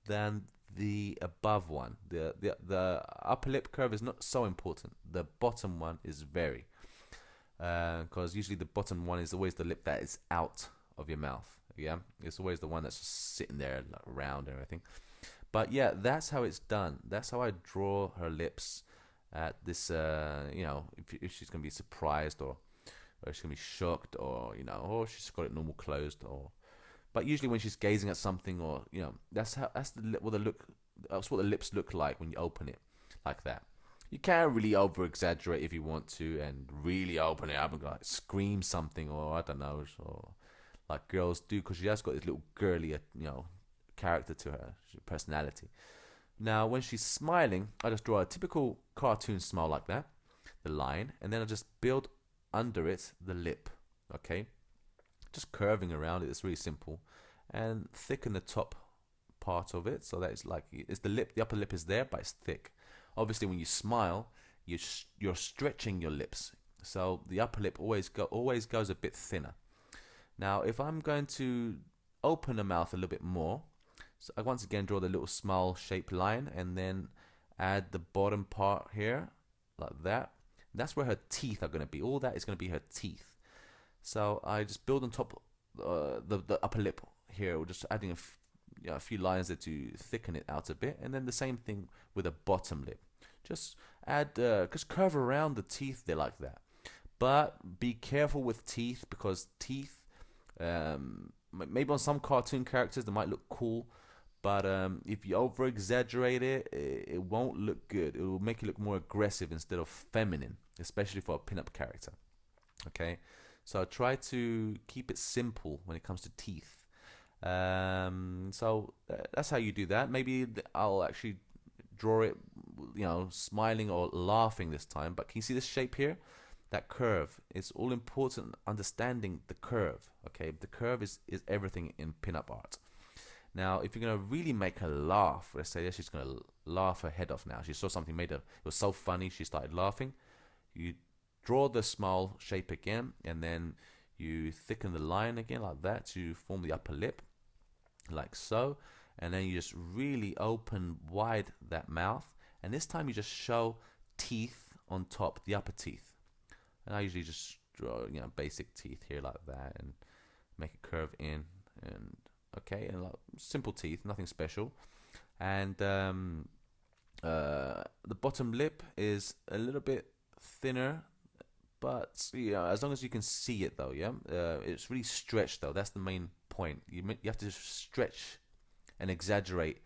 than the above one. The upper lip curve is not so important. The bottom one is very. Because usually the bottom one is always the lip that is out of your mouth. Yeah, it's always the one that's just sitting there like round and everything. But yeah, that's how it's done. That's how I draw her lips at this. You know, if she's gonna be surprised or she's gonna be shocked or or she's got it normal closed or. But usually when she's gazing at something or that's what the lips look like when you open it like that. You can really over exaggerate if you want to and really open it up and like scream something or I don't know, or like girls do, because she has got this little girly character to her personality. Now when she's smiling, I just draw a typical cartoon smile like that, the line, and then I just build under it the lip. Okay, just curving around it. It's really simple, and thicken the top part of it so that it's the lip. The upper lip is there, but it's thick. Obviously, when you smile, you're stretching your lips, so the upper lip always goes a bit thinner. Now, if I'm going to open the mouth a little bit more, so I once again draw the little smile shaped line, and then add the bottom part here, like that. That's where her teeth are going to be. All that is going to be her teeth. So I just build on top the upper lip here, we're just adding a few lines there to thicken it out a bit, and then the same thing with the bottom lip. Just curve around the teeth there like that. But be careful with teeth, because teeth, maybe on some cartoon characters they might look cool, but if you over exaggerate it, it won't look good. It will make it look more aggressive instead of feminine, especially for a pinup character. Okay, so try to keep it simple when it comes to teeth. So that's how you do that. Maybe I'll actually draw it, smiling or laughing this time. But can you see this shape here? That curve. It's all important understanding the curve. Okay, the curve is everything in pinup art. Now, if you're gonna really make her laugh, let's say she's gonna laugh her head off. Now she saw something it was so funny she started laughing. You draw the smile shape again, and then you thicken the line again like that to form the upper lip, like so, and then you just really open wide that mouth, and this time you just show teeth on top, the upper teeth. And I usually just draw basic teeth here like that and make a curve in, and okay, and like simple teeth, nothing special. And the bottom lip is a little bit thinner, but as long as you can see it though, it's really stretched though. That's the main point. You have to stretch and exaggerate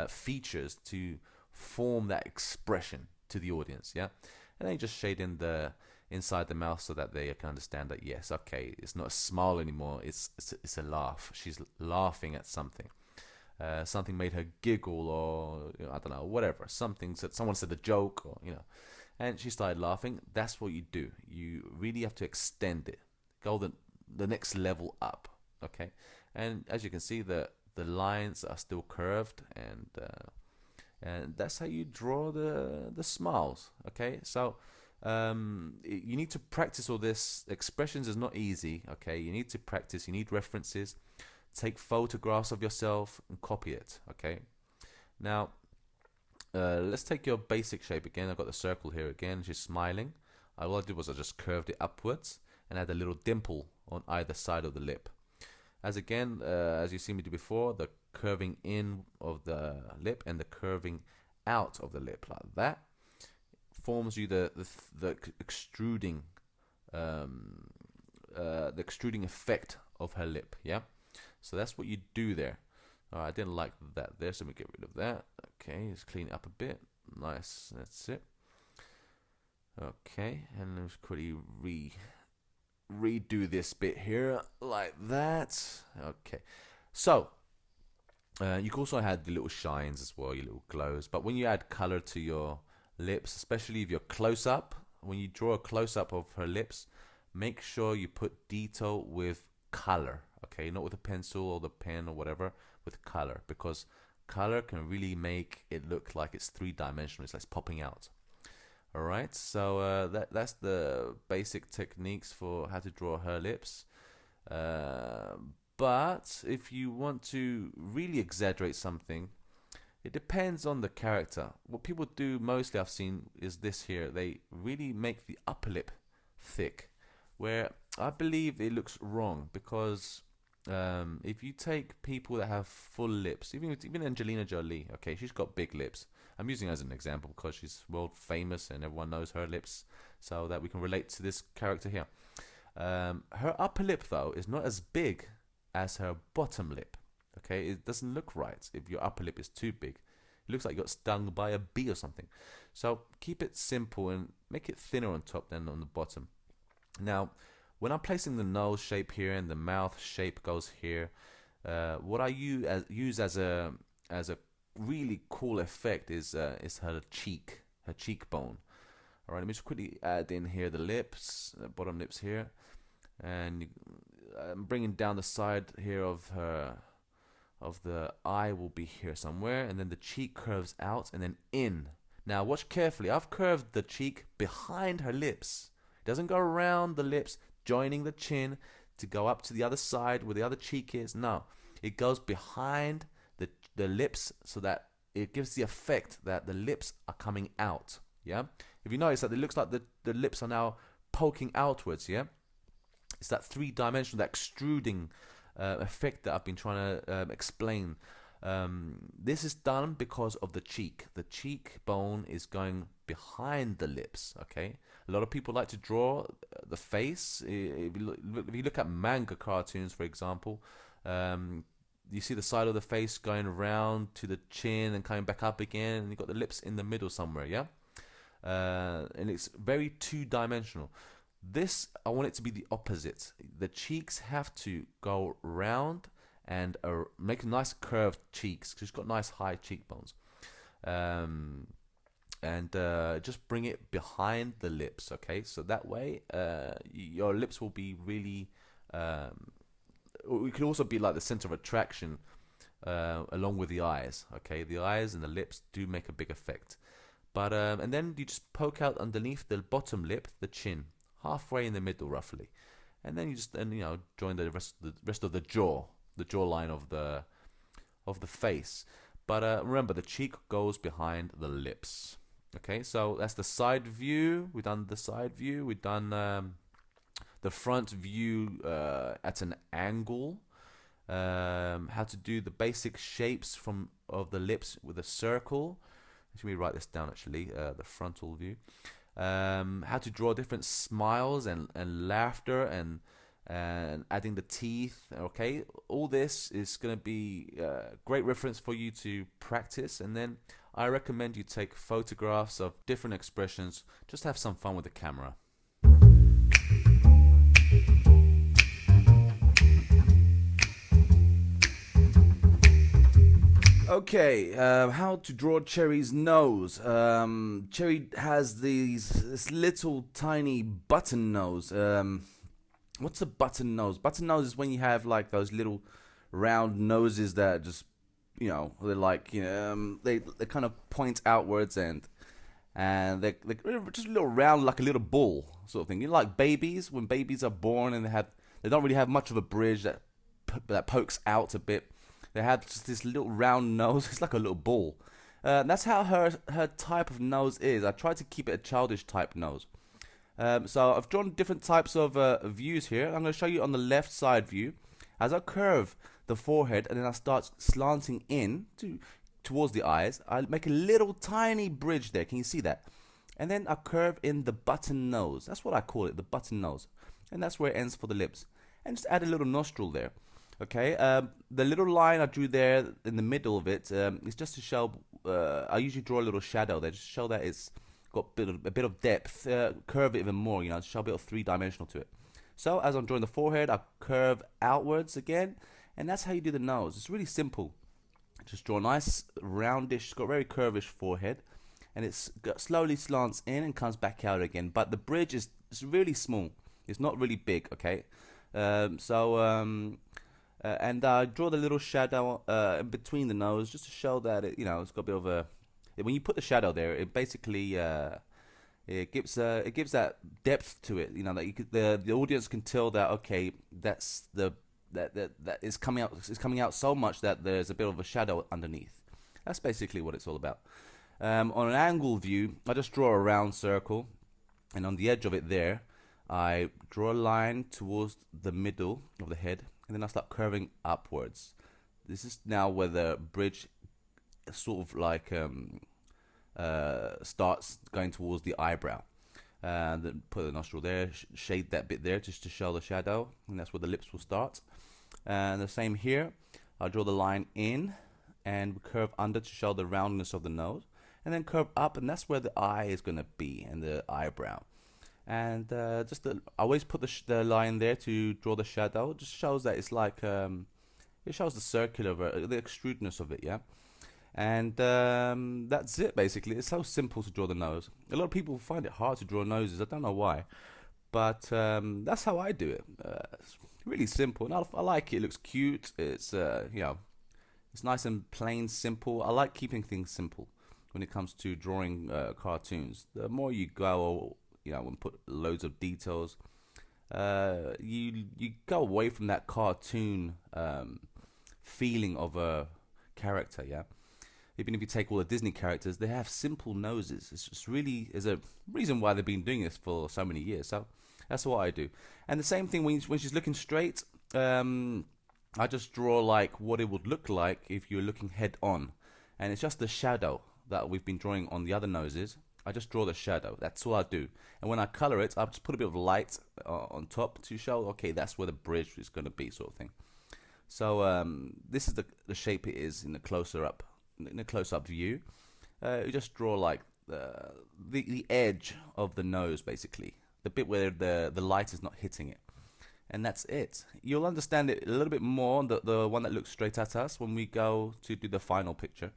features to form that expression to the audience, and then you just shade in the inside the mouth so that they can understand that yes, okay, it's not a smile anymore. It's a laugh. She's laughing at something. Something made her giggle, or I don't know, whatever. Someone said a joke, or and she started laughing. That's what you do. You really have to extend it, go the next level up. Okay, and as you can see, the lines are still curved, and that's how you draw the smiles. Okay, so you need to practice all this. Expressions is not easy. Okay, you need to practice. You need references. Take photographs of yourself and copy it. Okay, now let's take your basic shape again. I've got the circle here again. She's smiling. All I did was I just curved it upwards and had a little dimple on either side of the lip. As you've seen me do before, the curving in of the lip and the curving out of the lip like that forms you the extruding effect of her lip. So that's what you do there. I didn't like that there, so we get rid of that. Okay, let's clean it up a bit. Nice, that's it. Okay, and let's quickly redo this bit here like that. Okay, so you can also add the little shines as well, your little glows. But when you add color to your lips, especially if you're close up, when you draw a close up of her lips, make sure you put detail with color. Okay, not with a pencil or the pen or whatever, with color, because color can really make it look like it's three-dimensional. It's like it's popping out. All right, so that's the basic techniques for how to draw her lips. Uh, but if you want to really exaggerate something, it depends on the character. What people do mostly, I've seen, is this here. They really make the upper lip thick, where I believe it looks wrong, because if you take people that have full lips, even Angelina Jolie, okay, she's got big lips. I'm using her as an example because she's world famous and everyone knows her lips, so that we can relate to this character here. Her upper lip, though, is not as big as her bottom lip. Okay, it doesn't look right if your upper lip is too big. It looks like you got stung by a bee or something. So keep it simple and make it thinner on top than on the bottom. Now, when I'm placing the nose shape here and the mouth shape goes here, what I use as a really cool effect is her cheekbone. All right, let me just quickly add in here the lips, the bottom lips here, and I'm bringing down the side here of the eye will be here somewhere, and then the cheek curves out and then in. Now watch carefully. I've curved the cheek behind her lips. It doesn't go around the lips, joining the chin to go up to the other side where the other cheek is. No, it goes behind the lips, so that it gives the effect that the lips are coming out. Yeah. If you notice that it looks like the lips are now poking outwards. Yeah. It's that three-dimensional, that extruding effect that I've been trying to explain. This is done because of the cheek. The cheekbone is going behind the lips. Okay, a lot of people like to draw the face. If you look at manga cartoons, for example, you see the side of the face going around to the chin and coming back up again, and you've got the lips in the middle somewhere. Yeah, and it's very two-dimensional. This, I want it to be the opposite. The cheeks have to go round and make nice curved cheeks, because she's got nice high cheekbones. And just bring it behind the lips, okay? So that way, your lips will be really... it could also be like the center of attraction along with the eyes, okay? The eyes and the lips do make a big effect. But and then you just poke out underneath the bottom lip, the chin, halfway in the middle roughly, and then you just join the rest of the jawline of the face. But remember, the cheek goes behind the lips. Okay, so that's the side view. We've done the side view. We've done the front view at an angle. How to do the basic shapes of the lips with a circle. Let me write this down actually. The frontal view. How to draw different smiles and laughter and adding the teeth. Okay, all this is going to be great reference for you to practice, and then I recommend you take photographs of different expressions. Just have some fun with the camera. Okay, how to draw Cherry's nose. Cherry has this little tiny button nose. What's a button nose? Button nose is when you have like those little round noses that just, they're like, they kind of point outwards, and they're just a little round, like a little ball sort of thing. Like babies, when babies are born and they don't really have much of a bridge that pokes out a bit. They have just this little round nose. It's like a little ball. That's how her type of nose is. I try to keep it a childish type nose. So I've drawn different types of views here. I'm going to show you on the left side view. As I curve the forehead and then I start slanting in towards the eyes, I make a little tiny bridge there. Can you see that? And then I curve in the button nose. That's what I call it, the button nose. And that's where it ends for the lips. And just add a little nostril there. Okay, the little line I drew there in the middle of it is just to show, I usually draw a little shadow there, just to show that it's got a bit of depth, curve it even more, you know, show a bit of three-dimensional to it. So as I'm drawing the forehead, I curve outwards again, and that's how you do the nose. It's really simple. Just draw a nice roundish, it's got very curvish forehead, and slowly slants in and comes back out again. But the bridge is really small. It's not really big, okay? And I draw the little shadow in between the nose just to show that it's got a bit of a. When you put the shadow there, it basically it gives that depth to it. You know that the audience can tell that okay, that's that is coming out. It's coming out so much that there's a bit of a shadow underneath. That's basically what it's all about. On an angle view, I just draw a round circle, and on the edge of it there, I draw a line towards the middle of the head, and then I start curving upwards. This is now where the bridge sort of like starts going towards the eyebrow. Then put the nostril there, shade that bit there just to show the shadow, and that's where the lips will start. And the same here, I'll draw the line in and curve under to show the roundness of the nose, and then curve up, and that's where the eye is going to be, and the eyebrow. And I always put the line there to draw the shadow. It just shows that it's like it shows the circular, the extrudeness of it, yeah. And that's it basically. It's so simple to draw the nose. A lot of people find it hard to draw noses. I don't know why, but that's how I do it. It's really simple, and I like it. It looks cute. It's it's nice and plain, simple. I like keeping things simple when it comes to drawing cartoons. The more you go, and put loads of details, you go away from that cartoon feeling of a character, yeah. Even if you take all the Disney characters, they have simple noses. It's just really is a reason why they've been doing this for so many years. So that's what I do. And the same thing when she's looking straight, I just draw like what it would look like if you're looking head on, and it's just the shadow that we've been drawing on the other noses. I just draw the shadow. That's all I do. And when I color it, I just put a bit of light on top to show, okay, that's where the bridge is going to be, sort of thing. So this is the shape it is in the closer-up view. You just draw like the edge of the nose, basically, the bit where the light is not hitting it, and that's it. You'll understand it a little bit more, the one that looks straight at us, when we go to do the final picture.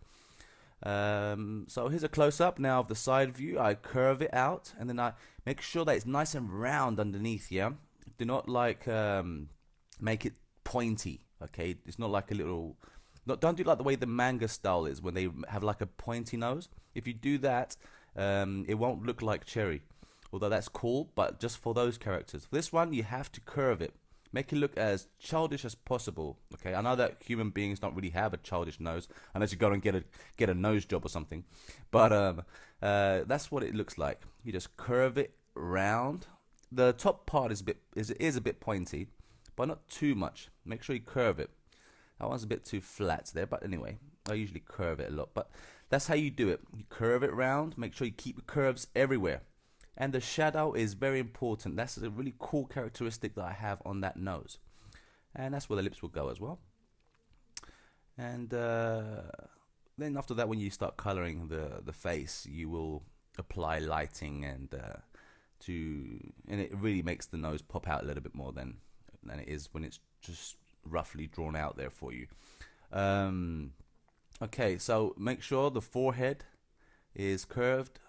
So here's a close-up now of the side view. I curve it out, and then I make sure that it's nice and round underneath. Yeah, do not like make it pointy. Okay, it's not like a little. Don't do it like the way the manga style is, when they have like a pointy nose. If you do that, it won't look like Cherry. Although that's cool, but just for those characters. For this one, you have to curve it. Make it look as childish as possible. Okay, I know that human beings don't really have a childish nose unless you go and get a nose job or something. But that's what it looks like. You just curve it round. The top part is a bit pointy, but not too much. Make sure you curve it. That one's a bit too flat there, but anyway, I usually curve it a lot. But that's how you do it. You curve it round. Make sure you keep curves everywhere. And the shadow is very important. That's a really cool characteristic that I have on that nose. And that's where the lips will go as well. And then after that, when you start coloring the face, you will apply lighting and it really makes the nose pop out a little bit more than it is when it's just roughly drawn out there for you. Okay, so make sure the forehead is curved.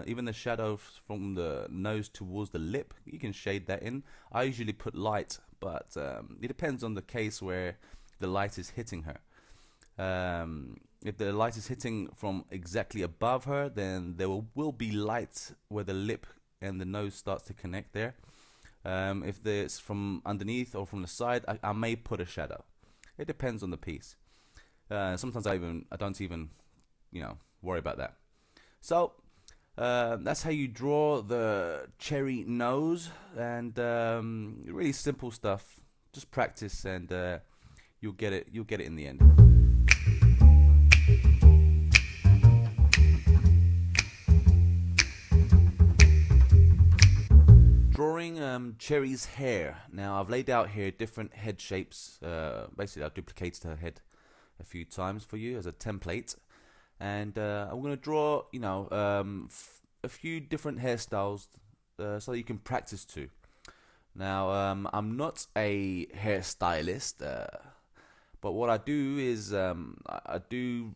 Even the shadow from the nose towards the lip, you can shade that in. I usually put light, but it depends on the case where the light is hitting her. If the light is hitting from exactly above her, then there will be light where the lip and the nose starts to connect there. If it's from underneath or from the side, I may put a shadow. It depends on the piece. Sometimes I don't even worry about that. So that's how you draw the Cherry nose, and really simple stuff. Just practice, and you'll get it in the end. Drawing Cherry's hair. Now I've laid out here different head shapes. Basically I've duplicated her head a few times for you as a template. And I'm going to draw, a few different hairstyles so that you can practice too. Now, I'm not a hairstylist, but what I do is I do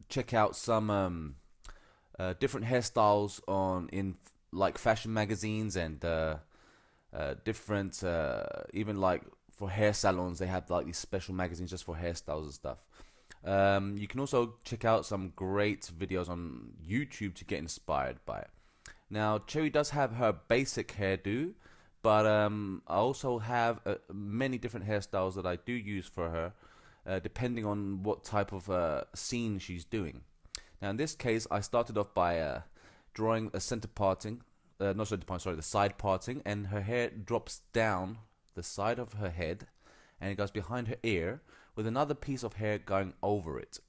check out some different hairstyles on in like fashion magazines and different even like for hair salons they have like these special magazines just for hairstyles and stuff. You can also check out some great videos on YouTube to get inspired by it. Now, Cherry does have her basic hairdo, but I also have many different hairstyles that I do use for her, depending on what type of scene she's doing. Now, in this case, I started off by drawing a center parting, not center parting, sorry, the side parting, and her hair drops down the side of her head, and it goes behind her ear, with another piece of hair going over it.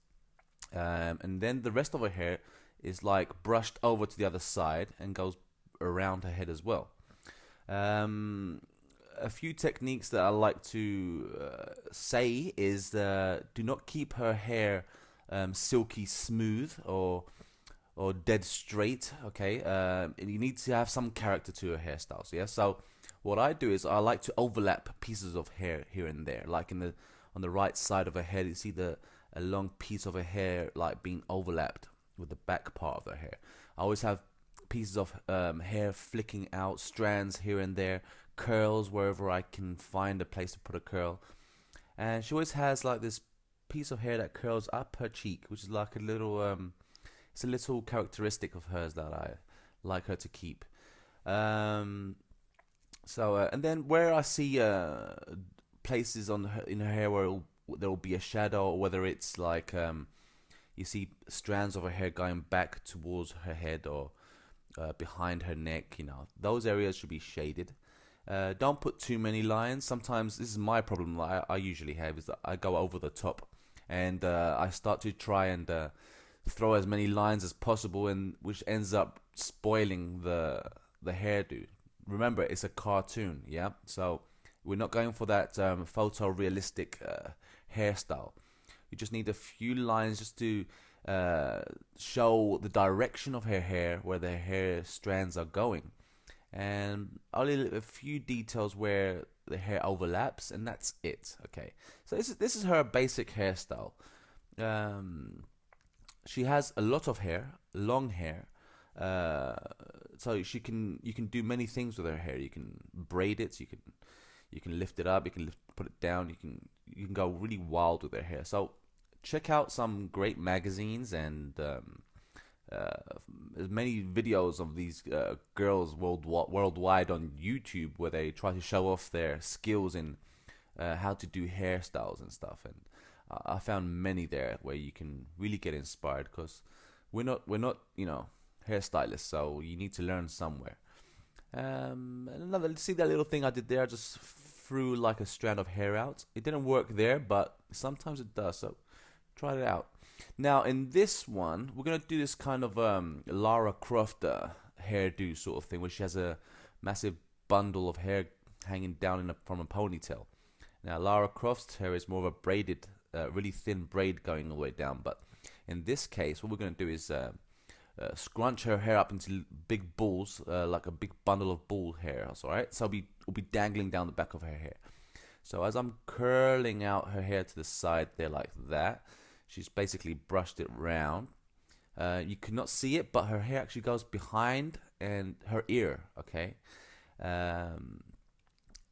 And then the rest of her hair is like brushed over to the other side and goes around her head as well. A few techniques that I like to say is do not keep her hair silky smooth or dead straight. Okay, you need to have some character to her hairstyles. Yeah, so what I do is I like to overlap pieces of hair here and there, like on the right side of her head. You see a long piece of her hair like being overlapped with the back part of her hair. I always have pieces of hair flicking out, strands here and there, curls wherever I can find a place to put a curl. And she always has like this piece of hair that curls up her cheek, which is like a little it's a little characteristic of hers that I like her to keep. And then where I see places in her hair where there will be a shadow, or whether it's like you see strands of her hair going back towards her head or behind her neck, those areas should be shaded. Don't put too many lines. Sometimes this is my problem I usually have, is that I go over the top and I start to try and throw as many lines as possible, and which ends up spoiling the hairdo. Remember, it's a cartoon, yeah? So we're not going for that photorealistic hairstyle. You just need a few lines just to show the direction of her hair, where the hair strands are going, and only a few details where the hair overlaps, and that's it. Okay, so this is her basic hairstyle. She has a lot of hair, long hair, so you can do many things with her hair. You can braid it, you can lift it up, you can put it down, you can go really wild with her hair. So check out some great magazines and as many videos of these girls worldwide on YouTube, where they try to show off their skills in how to do hairstyles and stuff. And I found many there where you can really get inspired, because we're not hairstylists, so you need to learn somewhere. See that little thing I did there? I just threw like a strand of hair out. It didn't work there, but sometimes it does. So try it out. Now in this one, we're gonna do this kind of Lara Croft hairdo sort of thing, where she has a massive bundle of hair hanging down from a ponytail. Now Lara Croft's hair is more of a braided, really thin braid going all the way down. But in this case, what we're gonna do is scrunch her hair up into big balls, like a big bundle of ball hairs. All right, so it'll be dangling down the back of her hair. So as I'm curling out her hair to the side there like that, she's basically brushed it round. You cannot see it, but her hair actually goes behind and her ear. Okay,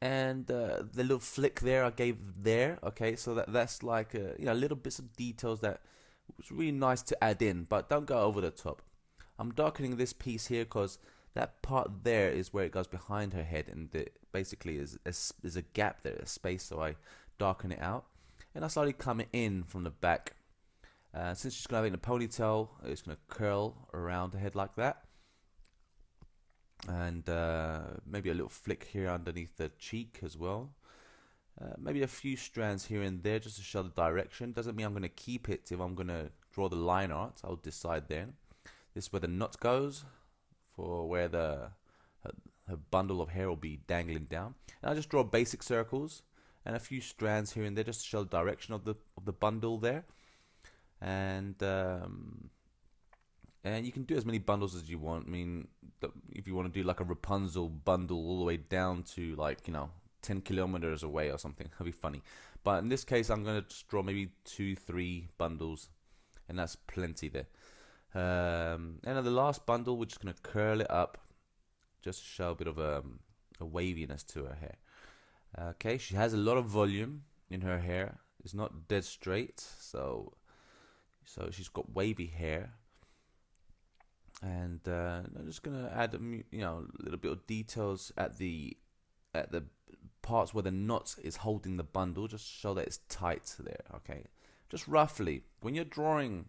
and the little flick there I gave there. Okay, so that's like little bits of details that was really nice to add in, but don't go over the top. I'm darkening this piece here because that part there is where it goes behind her head, and basically is a gap there, a space, so I darken it out. And I slowly come in from the back. Since she's going to have it in a ponytail, it's going to curl around her head like that. And maybe a little flick here underneath the cheek as well. Maybe a few strands here and there just to show the direction. Doesn't mean I'm going to keep it if I'm going to draw the line art. I'll decide then. This is where the knot goes, for where her bundle of hair will be dangling down. And I just draw basic circles and a few strands here and there just to show the direction of the bundle there. And And you can do as many bundles as you want. I mean, if you want to do like a Rapunzel bundle all the way down to like, 10 kilometers away or something, that'd be funny. But in this case, I'm going to just draw maybe 2-3 bundles, and that's plenty there. And then the last bundle, we're just going to curl it up, just to show a bit of a waviness to her hair. Okay, she has a lot of volume in her hair. It's not dead straight, so she's got wavy hair. And I'm just gonna add a little bit of details at the parts where the knot is holding the bundle, just show that it's tight there. Okay, just roughly when you're drawing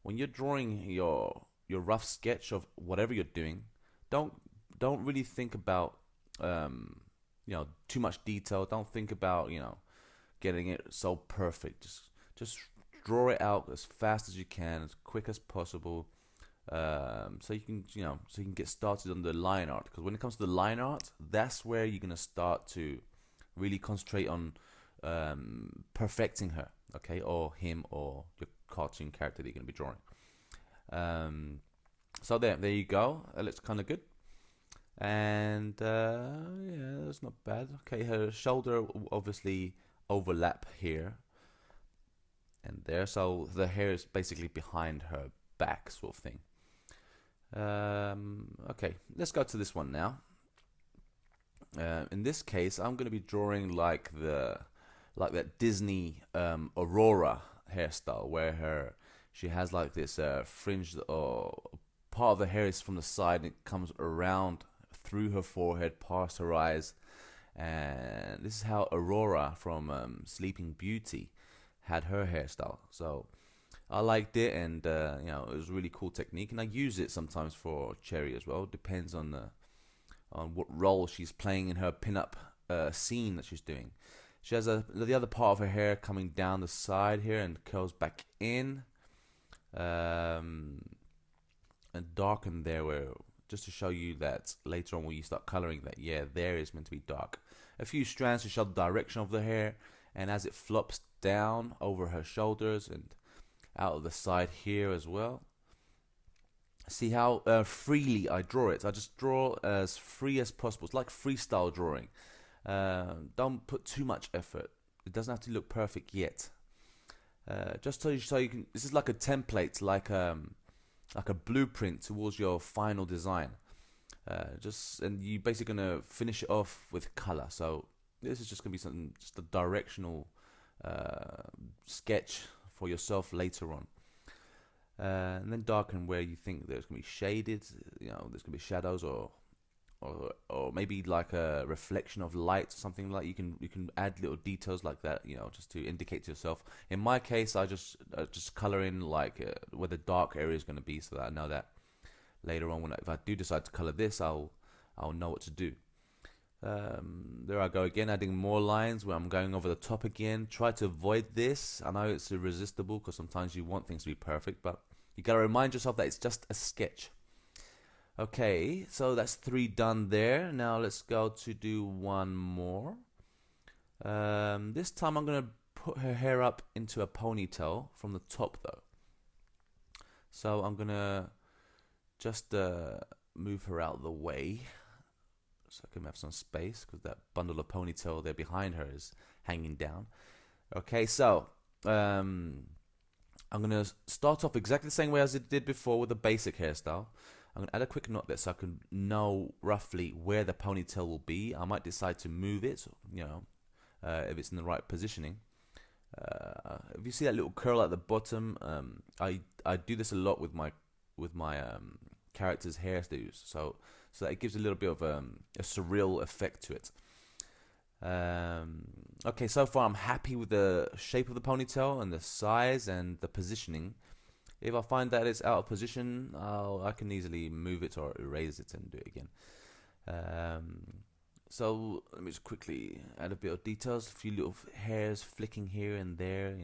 your rough sketch of whatever you're doing, don't really think about too much detail. Don't think about getting it so perfect. Just draw it out as fast as you can, as quick as possible. So you can get started on the line art, because when it comes to the line art, that's where you're gonna start to really concentrate on perfecting her, okay, or him, or your cartoon character that you're gonna be drawing. So there you go. That looks kind of good, and yeah, that's not bad. Okay, her shoulder obviously overlap here and there, so the hair is basically behind her back, sort of thing. Okay, let's go to this one now. In this case, I'm going to be drawing like that Disney Aurora hairstyle, where she has like this fringe, or part of the hair is from the side and it comes around through her forehead, past her eyes, and this is how Aurora from Sleeping Beauty had her hairstyle. So I liked it, and it was a really cool technique, and I use it sometimes for Cherry as well. Depends on what role she's playing in her pin-up scene that she's doing. She has the other part of her hair coming down the side here and curls back in, and darken there, where just to show you that later on when you start coloring that, yeah, there is meant to be dark. A few strands to show the direction of the hair, and as it flops down over her shoulders and out of the side here as well. See how freely I draw it. I just draw as free as possible. It's like freestyle drawing. Don't put too much effort. It doesn't have to look perfect yet. Just so you can. This is like a template, like a blueprint towards your final design. And you're basically gonna finish it off with color. So this is just gonna be something, just a directional sketch for yourself later on. And then darken where you think there's gonna be shaded, there's gonna be shadows, or maybe like a reflection of light or something. Like you can add little details like that, just to indicate to yourself. In my case, I just color in like where the dark area is gonna be, so that I know that later on if I do decide to color this, I'll know what to do. There I go again, adding more lines where I'm going over the top again. Try to avoid this. I know it's irresistible because sometimes you want things to be perfect, but you gotta remind yourself that it's just a sketch. Okay, so that's 3 done there. Now let's go to do one more. This time I'm gonna put her hair up into a ponytail from the top though. So I'm gonna just move her out of the way, so I can have some space, because that bundle of ponytail there behind her is hanging down. Okay, so I'm going to start off exactly the same way as it did before with the basic hairstyle. I'm going to add a quick knot there so I can know roughly where the ponytail will be. I might decide to move it, if it's in the right positioning. If you see that little curl at the bottom, I do this a lot with my characters' hairdos, so that it gives a little bit of a surreal effect to it. Okay, so far I'm happy with the shape of the ponytail and the size and the positioning. If I find that it's out of position, I can easily move it or erase it and do it again. So let me just quickly add a bit of details, a few little hairs flicking here and there,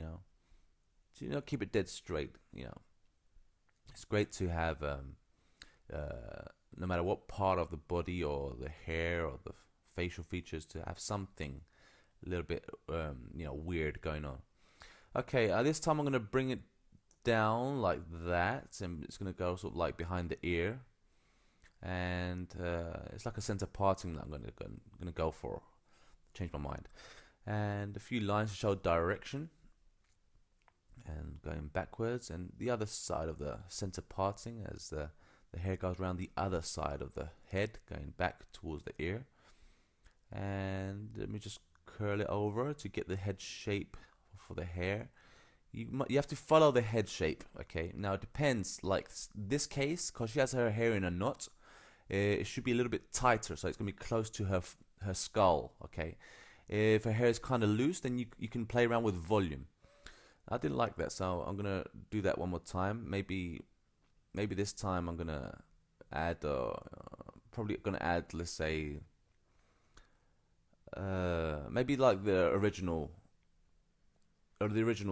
to keep it dead straight. It's great to have no matter what part of the body or the hair or the facial features, to have something a little bit weird going on. Okay, this time I'm going to bring it down like that, and it's gonna go sort of like behind the ear, and it's like a center parting that I'm gonna go for. Change my mind, and a few lines to show direction, and going backwards, and the other side of the center parting as the hair goes around the other side of the head, going back towards the ear, and let me just curl it over to get the head shape for the hair. You have to follow the head shape. Okay, now it depends, like this case, because she has her hair in a knot, it should be a little bit tighter, so it's gonna be close to her skull. Okay, if her hair is kind of loose, then you can play around with volume. I didn't like that, so I'm gonna do that one more time. Maybe this time I'm gonna add probably gonna add, let's say, maybe like the original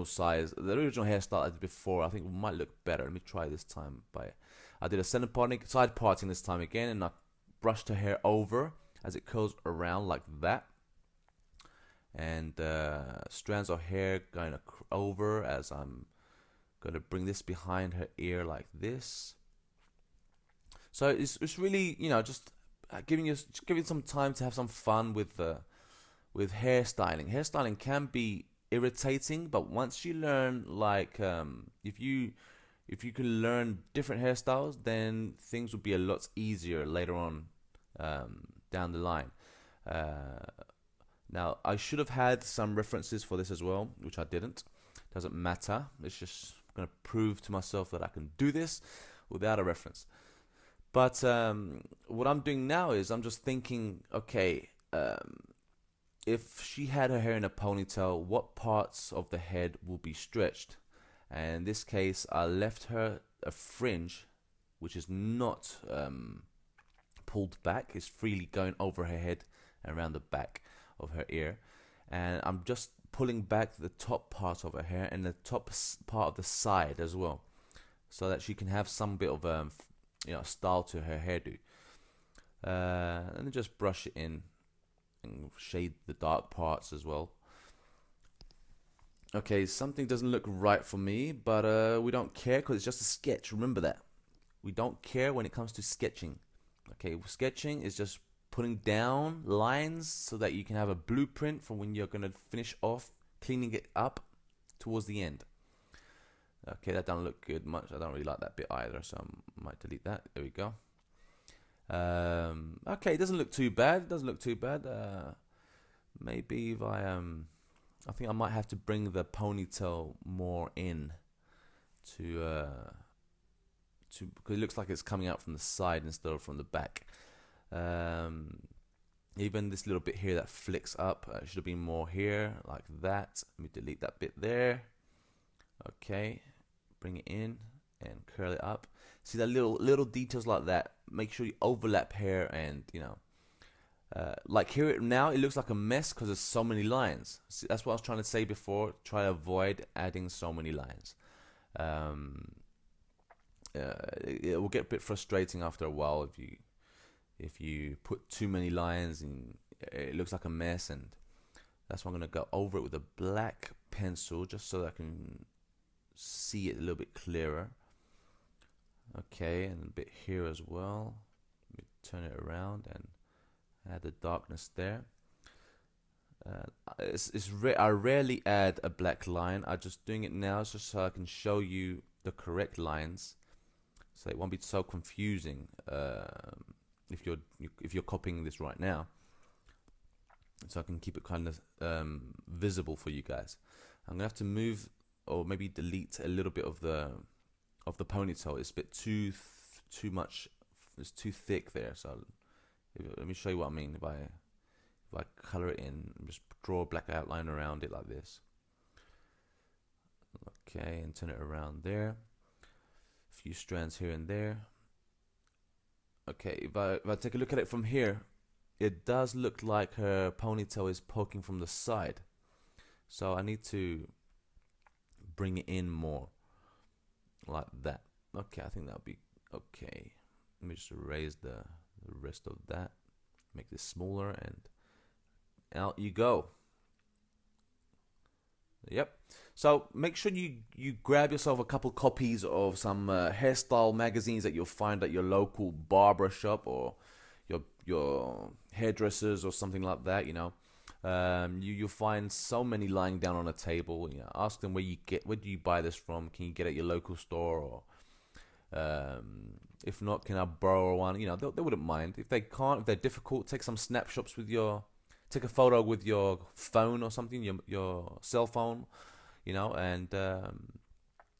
size, the original hairstyle I did before. I think it might look better. Let me try this time. I did a center parting, side parting this time again, and I brushed her hair over as it curls around like that, and strands of hair going over as I'm gonna bring this behind her ear like this. So it's really, you know, just giving some time to have some fun with hairstyling. Hairstyling can be irritating, but once you learn, like, if you can learn different hairstyles, then things will be a lot easier later on down the line. Now, I should have had some references for this as well, which I didn't. Doesn't matter. It's just going to prove to myself that I can do this without a reference. But what I'm doing now is I'm just thinking, okay, if she had her hair in a ponytail, what parts of the head will be stretched? And in this case, I left her a fringe, which is not pulled back. It's freely going over her head and around the back of her ear. And I'm just pulling back the top part of her hair and the top part of the side as well, so that she can have some bit of style to her hairdo. And then just brush it in and shade the dark parts as well. Okay, something doesn't look right for me, but we don't care because it's just a sketch. Remember that. We don't care when it comes to sketching. Okay, sketching is just putting down lines so that you can have a blueprint for when you're going to finish off cleaning it up towards the end. Okay, that doesn't look good much. I don't really like that bit either, so I might delete that. There we go. Okay, it doesn't look too bad. Maybe if I think I might have to bring the ponytail more in to because it looks like it's coming out from the side instead of from the back. Even this little bit here that flicks up, should have been more here, like that. Let me delete that bit there. Okay, bring it in and curl it up. See that little details like that. Make sure you overlap hair, and like here now it looks like a mess because there's so many lines. See, that's what I was trying to say before. Try to avoid adding so many lines. It will get a bit frustrating after a while if you put too many lines and it looks like a mess, and that's why I'm going to go over it with a black pencil just so that I can see it a little bit clearer. Okay, and a bit here as well. Let me turn it around and add the darkness there. I rarely add a black line. I'm just doing it now just so I can show you the correct lines, so it won't be so confusing if you're copying this right now. So I can keep it kind of visible for you guys. I'm gonna have to move or maybe delete a little bit of the ponytail. It's a bit too much. It's too thick there. So let me show you what I mean. If I color it in, just draw a black outline around it like this. Okay, and turn it around there. A few strands here and there. Okay, if I take a look at it from here, it does look like her ponytail is poking from the side. So I need to bring it in more, like that. Okay, I think that'll be okay. Let me just erase the rest of that. Make this smaller, and out you go. Yep. So make sure you grab yourself a couple copies of some hairstyle magazines that you'll find at your local barber shop or your hairdressers or something like that. You'll find so many lying down on a table. Ask them where do you buy this from? Can you get it at your local store, or if not, can I borrow one? They wouldn't mind. If they can't, if they're difficult, take some snapshots take a photo with your phone or something, your cell phone, and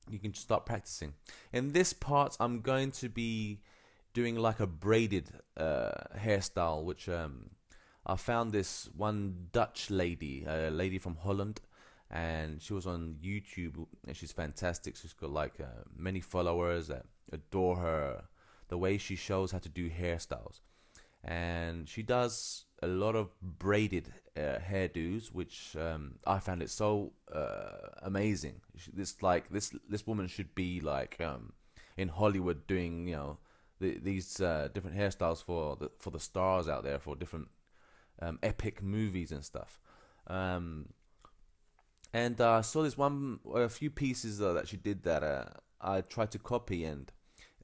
you can just start practicing. In this part, I'm going to be doing like a braided hairstyle, which I found this one Dutch lady, a lady from Holland, and she was on YouTube, and she's fantastic. She's got like many followers that adore her, the way she shows how to do hairstyles, and she does a lot of braided hairdos, which I found it so amazing. This woman should be like in Hollywood doing these different hairstyles for the stars out there, for different epic movies and stuff. And I saw a few pieces that she did that I tried to copy, and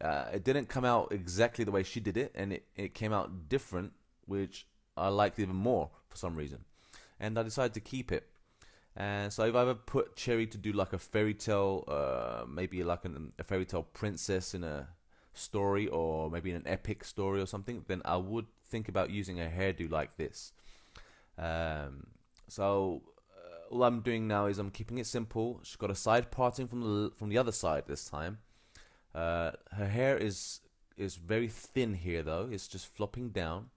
it didn't come out exactly the way she did it, and it came out different, which I liked even more for some reason, and I decided to keep it. And so if I ever put Cherry to do like a fairy tale, maybe like a fairy tale princess in a story, or maybe in an epic story or something, then I would think about using a hairdo like this. So all I'm doing now is I'm keeping it simple. She's got a side parting from the other side this time. Her hair is very thin here though. It's just flopping down,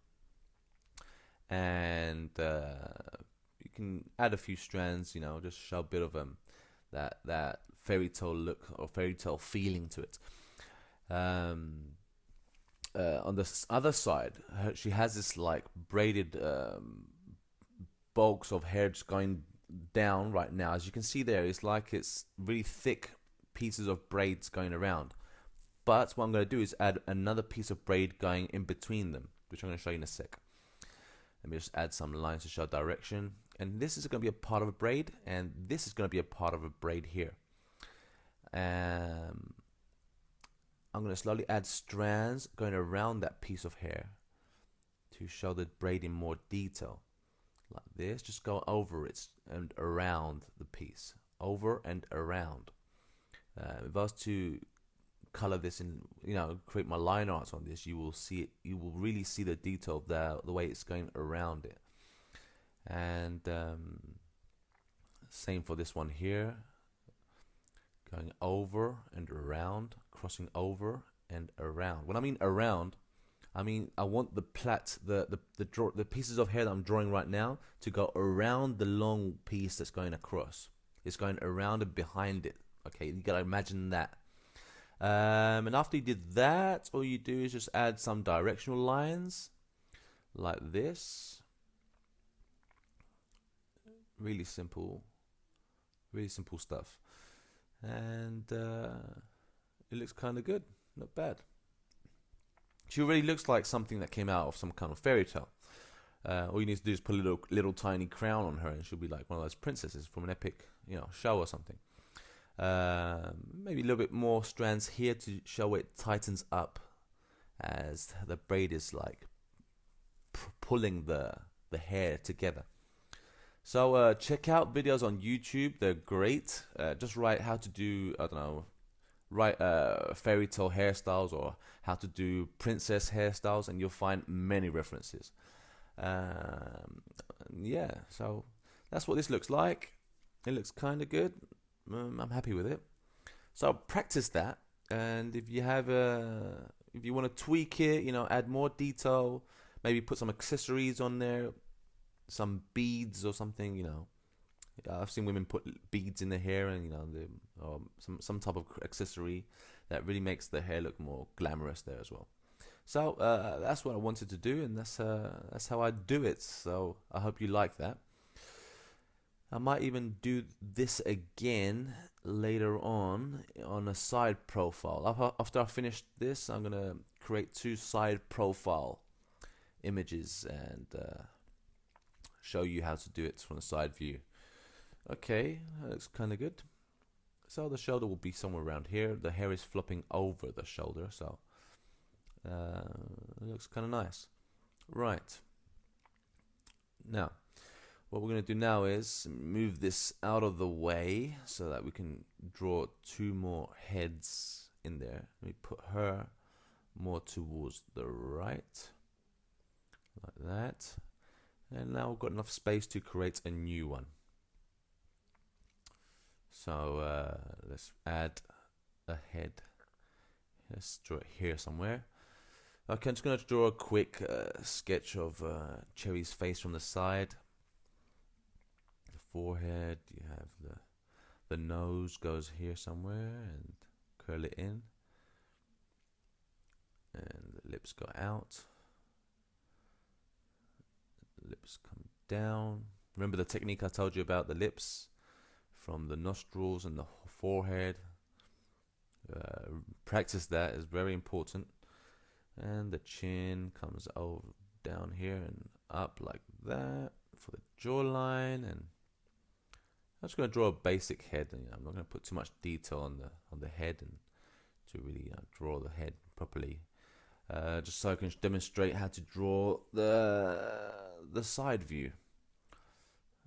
and you can add a few strands, just show a bit of that fairy tale look or fairy tale feeling to it. On the other side, she has this like braided bulks of hair just going down right now. As you can see there, it's really thick pieces of braids going around. But what I'm going to do is add another piece of braid going in between them, which I'm going to show you in a sec. Let me just add some lines to show direction. And this is going to be a part of a braid, and this is going to be a part of a braid here. I'm going to slowly add strands going around that piece of hair to show the braid in more detail. Like this, just go over it and around the piece, over and around. If I was to color this in, create my line arts on this, you will see it. You will really see the detail there, the way it's going around it. And same for this one here, going over and around, crossing over and around. When I mean around, I mean I want the the pieces of hair that I'm drawing right now to go around the long piece that's going across. It's going around and behind it. Okay, you gotta imagine that. And after you did that, all you do is just add some directional lines like this. Really simple stuff, and it looks kind of good, not bad. She really looks like something that came out of some kind of fairy tale. All you need to do is put a little tiny crown on her, and she'll be like one of those princesses from an epic, show or something. Maybe a little bit more strands here to show it tightens up, as the braid is like pulling the hair together. So check out videos on YouTube. They're great. Just write how to do, fairy tale hairstyles, or how to do princess hairstyles, and you'll find many references. Yeah, so that's what this looks like. It looks kind of good. I'm happy with it. So practice that, and if you want to tweak it, add more detail, maybe put some accessories on there, some beads or something. I've seen women put beads in their hair, and some type of accessory that really makes the hair look more glamorous there as well. So that's what I wanted to do, and that's how I do it. So I hope you like that. I might even do this again later on a side profile. After I finish this, I'm gonna create 2 side profile images and show you how to do it from the side view. Okay, that looks kind of good. So the shoulder will be somewhere around here. The hair is flopping over the shoulder, so it looks kind of nice. Right. Now, what we're going to do now is move this out of the way so that we can draw two more heads in there. Let me put her more towards the right, like that. And now we've got enough space to create a new one. So let's add a head. Let's draw it here somewhere. Okay, I'm just going to draw a quick sketch of Cherry's face from the side. The forehead, you have the nose goes here somewhere and curl it in. And the lips go out. The lips come down. Remember the technique I told you about the lips? From the nostrils and the forehead. Practice that is very important. And the chin comes over down here and up like that for the jawline. And I'm just going to draw a basic head. And, I'm not going to put too much detail on the head and to really draw the head properly. Just so I can demonstrate how to draw the side view.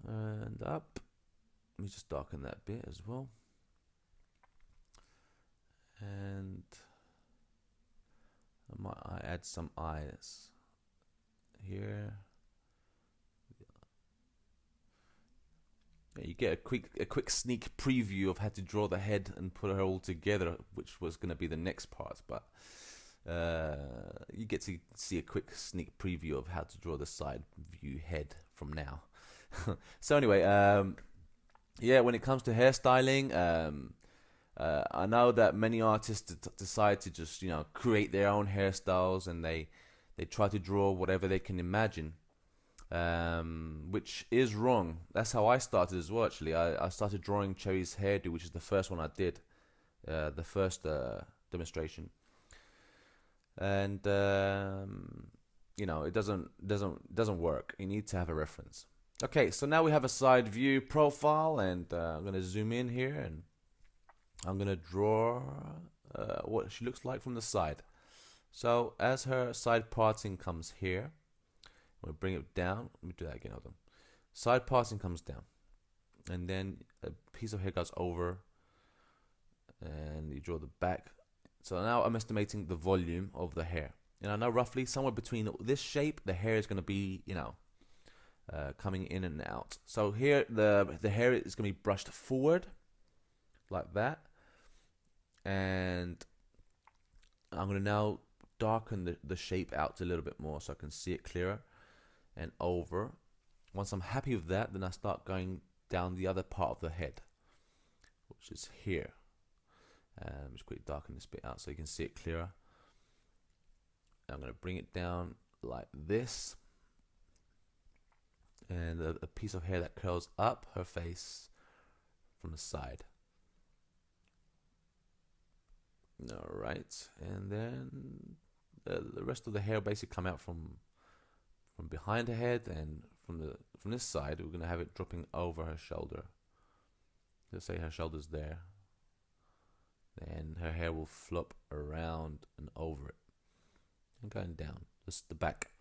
And up. Let me just darken that bit as well. And I add some eyes here. Yeah, you get a quick sneak preview of how to draw the head and put her all together, which was going to be the next part. But you get to see a quick sneak preview of how to draw the side view head from now. So anyway, yeah, when it comes to hairstyling, I know that many artists decide to just, create their own hairstyles, and they try to draw whatever they can imagine, which is wrong. That's how I started as well, actually. I started drawing Cherry's hairdo, which is the first one I did, the first demonstration. And, it doesn't work. You need to have a reference. Okay, so now we have a side view profile, and I'm going to zoom in here, and I'm going to draw what she looks like from the side. So as her side parting comes here, we'll bring it down. Let me do that again. Hold on. Side parting comes down, and then a piece of hair goes over, and you draw the back. So now I'm estimating the volume of the hair, and I know roughly somewhere between this shape, the hair is going to be, coming in and out. So here the hair is going to be brushed forward like that, and I'm going to now darken the shape out a little bit more so I can see it clearer and over. Once I'm happy with that, then I start going down the other part of the head, which is here. Just quickly darken this bit out so you can see it clearer. I'm going to bring it down like this, and a piece of hair that curls up her face from the side. Alright, and then the rest of the hair basically come out from behind her head, and from this side we're going to have it dropping over her shoulder. Let's say her shoulder's there. Then her hair will flop around and over it and going down. Just the back.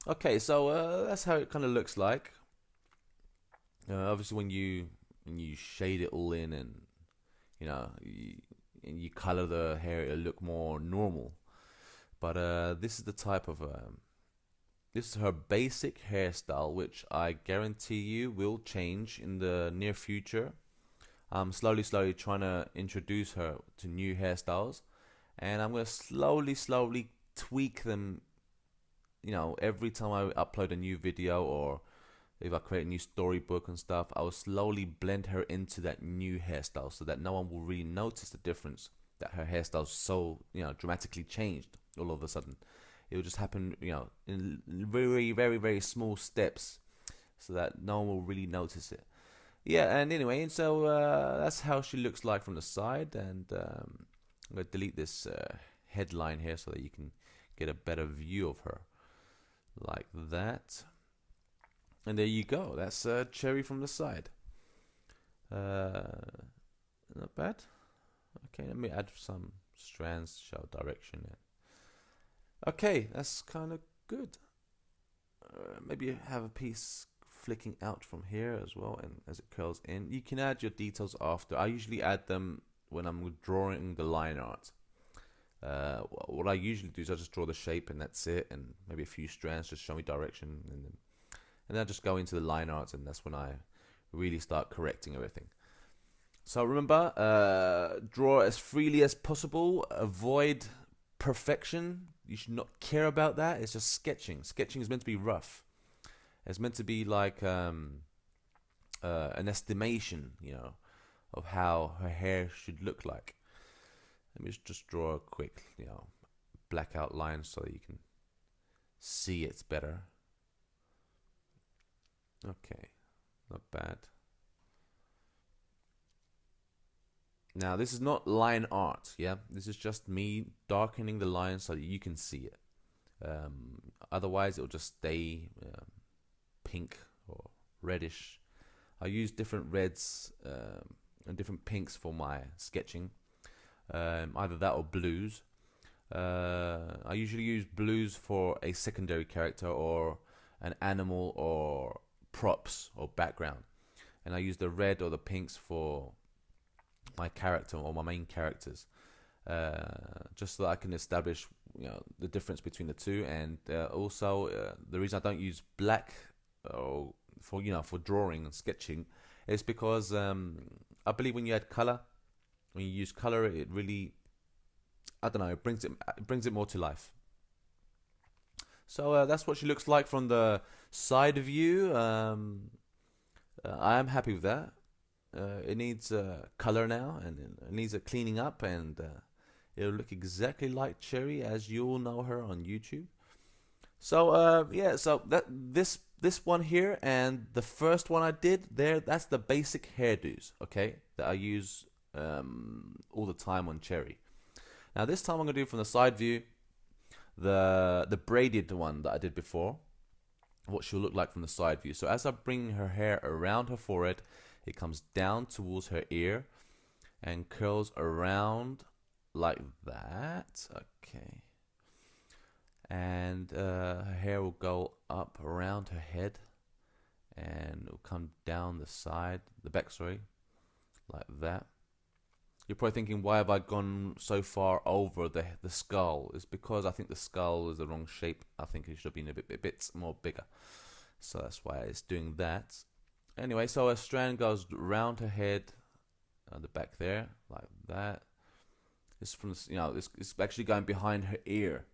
Okay, so that's how it kind of looks like. Obviously, when you shade it all in, and you color the hair, it'll look more normal. But this is the type of this is her basic hairstyle, which I guarantee you will change in the near future. I'm slowly trying to introduce her to new hairstyles, and I'm gonna slowly tweak them. Every time I upload a new video, or if I create a new storybook and stuff, I will slowly blend her into that new hairstyle so that no one will really notice the difference, that her hairstyle's so, dramatically changed all of a sudden. It will just happen, in very, very, very small steps so that no one will really notice it. Yeah, and anyway, and so that's how she looks like from the side, and I'm going to delete this headline here so that you can get a better view of her. Like that. And there you go. That's Cherry from the side. Not bad. Okay, let me add some strands to show direction. Okay, that's kind of good. Maybe have a piece flicking out from here as well, and as it curls in. You can add your details after. I usually add them when I'm drawing the line art. What I usually do is I just draw the shape and that's it, and maybe a few strands just show me direction, and then I just go into the line art, and that's when I really start correcting everything. So remember, draw as freely as possible. Avoid perfection. You should not care about that. It's just sketching. Sketching is meant to be rough. It's meant to be like an estimation, of how her hair should look like. Let me just draw a quick, black outline so that you can see it's better. Okay, not bad. Now, this is not line art, yeah? This is just me darkening the line so that you can see it. Otherwise, it'll just stay pink or reddish. I use different reds and different pinks for my sketching. Either that or blues. I usually use blues for a secondary character or an animal or props or background. And I use the red or the pinks for my character or my main characters, just so that I can establish the difference between the two, and also the reason I don't use black for drawing and sketching is because I believe when you add color, when you use color, it really, I don't know, it brings it more to life. So that's what she looks like from the side view. I am happy with that. It needs color now, and it needs a cleaning up, and it'll look exactly like Cherry as you all know her on YouTube. So yeah, so this one here and the first one I did there, that's the basic hairdos, okay, that I use all the time on Cherry. Now this time I'm gonna do from the side view, the braided one that I did before, what she'll look like from the side view. So as I bring her hair around her forehead, it comes down towards her ear and curls around like that. Okay. And her hair will go up around her head and it will come down the back, like that. You're probably thinking, why have I gone so far over the skull? It's because I think the skull is the wrong shape. I think it should have been a bit more bigger. So that's why it's doing that. Anyway, so a strand goes around her head, the back there, like that. It's from it's actually going behind her ear.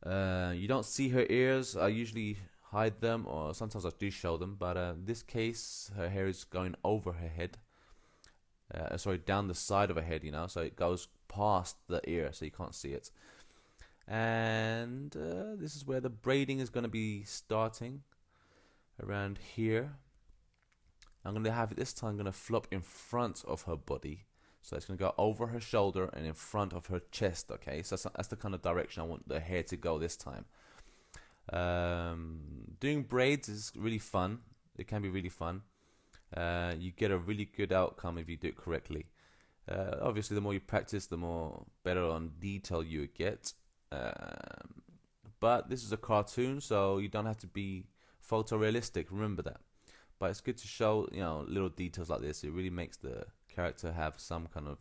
You don't see her ears. I usually hide them, or sometimes I do show them. But in this case, her hair is going over her head. Down the side of her head, so it goes past the ear, so you can't see it. And this is where the braiding is going to be starting, around here. I'm going to have it this time, I'm going to flop in front of her body. So it's going to go over her shoulder and in front of her chest, okay? So that's the kind of direction I want the hair to go this time. Doing braids is really fun. It can be really fun. You get a really good outcome if you do it correctly. Obviously, the more you practice, the more better on detail you get. But this is a cartoon, so you don't have to be photorealistic. Remember that. But it's good to show, little details like this. It really makes the character have some kind of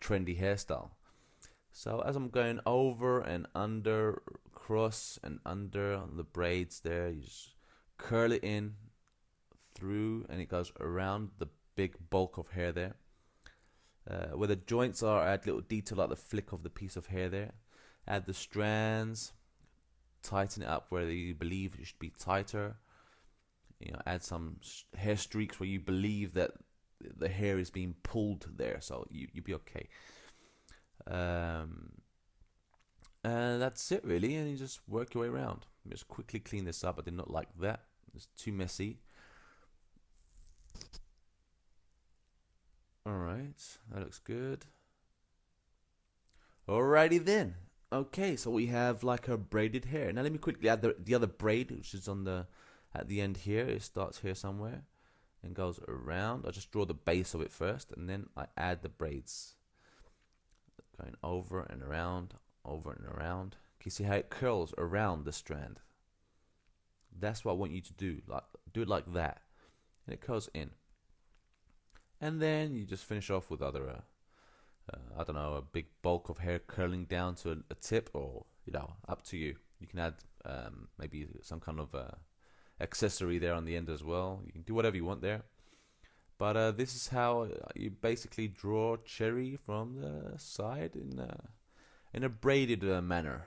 trendy hairstyle. So as I'm going over and under, across and under on the braids there, you just curl it in through, and it goes around the big bulk of hair there. Where the joints are, add little detail like the flick of the piece of hair there. Add the strands, tighten it up where you believe it should be tighter. Add some hair streaks where you believe that the hair is being pulled there, so you'll be okay. And that's it really, and you just work your way around. Just quickly clean this up. I did not like that. It's too messy. Alright, that looks good. Alrighty then. Okay, so we have like her braided hair. Now let me quickly add the other braid, which is at the end here. It starts here somewhere, and goes around. I just draw the base of it first, and then I add the braids. Going over and around, over and around. Can you see how it curls around the strand? That's what I want you to do. Like, do it like that, and it curls in. And then you just finish off with other, I don't know, a big bulk of hair curling down to a tip, or up to you. You can add maybe some kind of accessory there on the end as well. You can do whatever you want there. But this is how you basically draw Cherry from the side in a braided manner.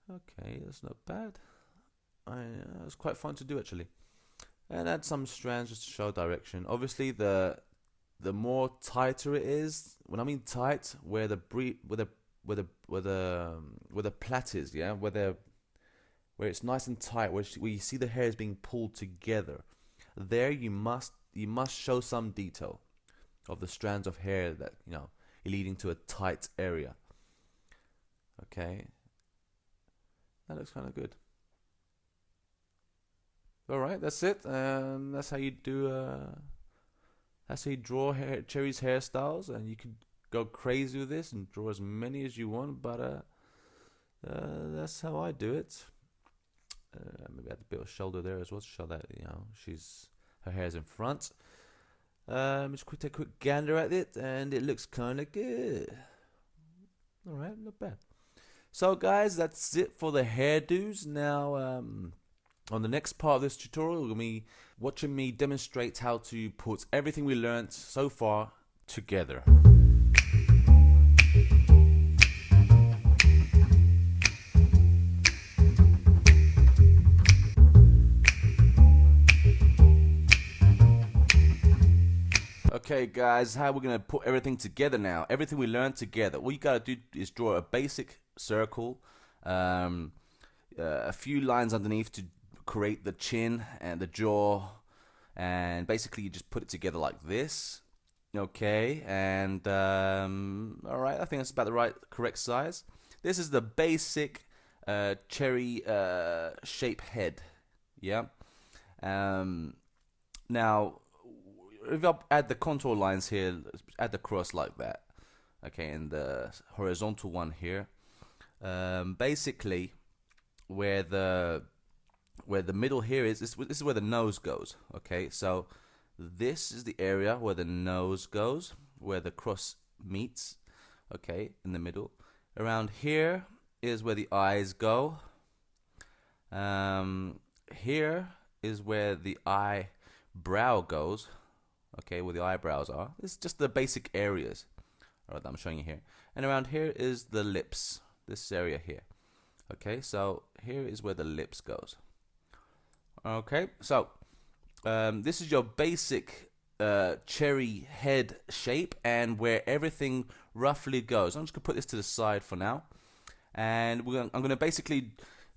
Okay, that's not bad. It's quite fun to do actually. And add some strands just to show direction. Obviously, the more tighter it is. When I mean tight, where the plait is, yeah, where it's nice and tight, where you see the hair is being pulled together. There you must show some detail of the strands of hair that leading to a tight area. Okay, that looks kind of good. All right, that's it. That's how you do. That's how you draw Cherry's hairstyles, and you could go crazy with this and draw as many as you want. But that's how I do it. Maybe add a bit of shoulder there as well to show that her hair's in front. Just take a quick gander at it, and it looks kind of good. All right, not bad. So guys, that's it for the hairdos. Now, on the next part of this tutorial, you're going to be watching me demonstrate how to put everything we learned so far together. Okay guys, how we're going to put everything together now. Everything we learned together. All you got to do is draw a basic circle, a few lines underneath to create the chin and the jaw, and basically you just put it together like this. Okay, and alright, I think that's about the correct size. This is the basic Cherry shape head. Yeah. Now if I add the contour lines here, add the cross like that. Okay, and the horizontal one here. Basically where the middle here is, this is where the nose goes. Okay, so this is the area where the nose goes, where the cross meets. Okay, in the middle. Around here is where the eyes go. Here is where the eyebrow goes. Okay, where the eyebrows are. This is just the basic areas. Alright, that I'm showing you here. And around here is the lips. This area here. Okay, so here is where the lips goes. Okay, so this is your basic Cherry head shape and where everything roughly goes. I'm just gonna put this to the side for now, and I'm gonna basically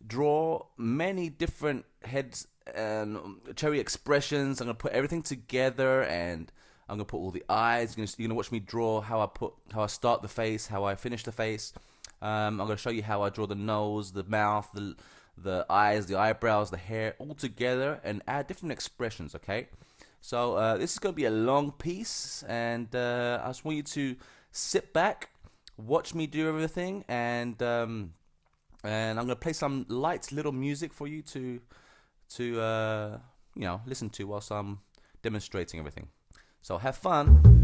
draw many different heads and Cherry expressions. I'm gonna put everything together, and I'm gonna put all the eyes. You're gonna watch me draw how I start the face, how I finish the face. I'm gonna show you how I draw the nose, the mouth, the eyes, the eyebrows, the hair, all together, and add different expressions. Okay, so this is gonna be a long piece, and I just want you to sit back, watch me do everything, and I'm gonna play some light little music for you to listen to whilst I'm demonstrating everything. So have fun.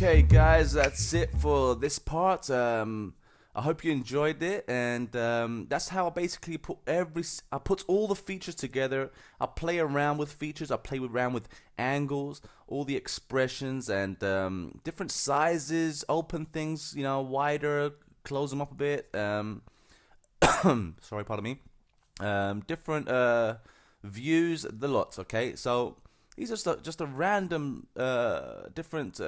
Okay, guys, that's it for this part. I hope you enjoyed it, and that's how I basically put I put all the features together. I play around with features. I play around with angles, all the expressions, and different sizes. Open things, wider, close them up a bit. Sorry, pardon me. Different views, the lots. Okay, so these are just a random different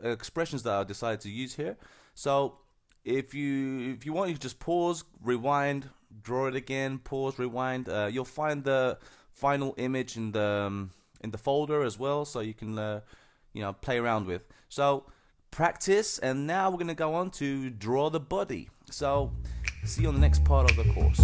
expressions that I decided to use here. So if you want, you can just pause, rewind, draw it again, pause, rewind. You'll find the final image in the folder as well, so you can play around with. So practice, and now we're gonna go on to draw the body. So see you on the next part of the course.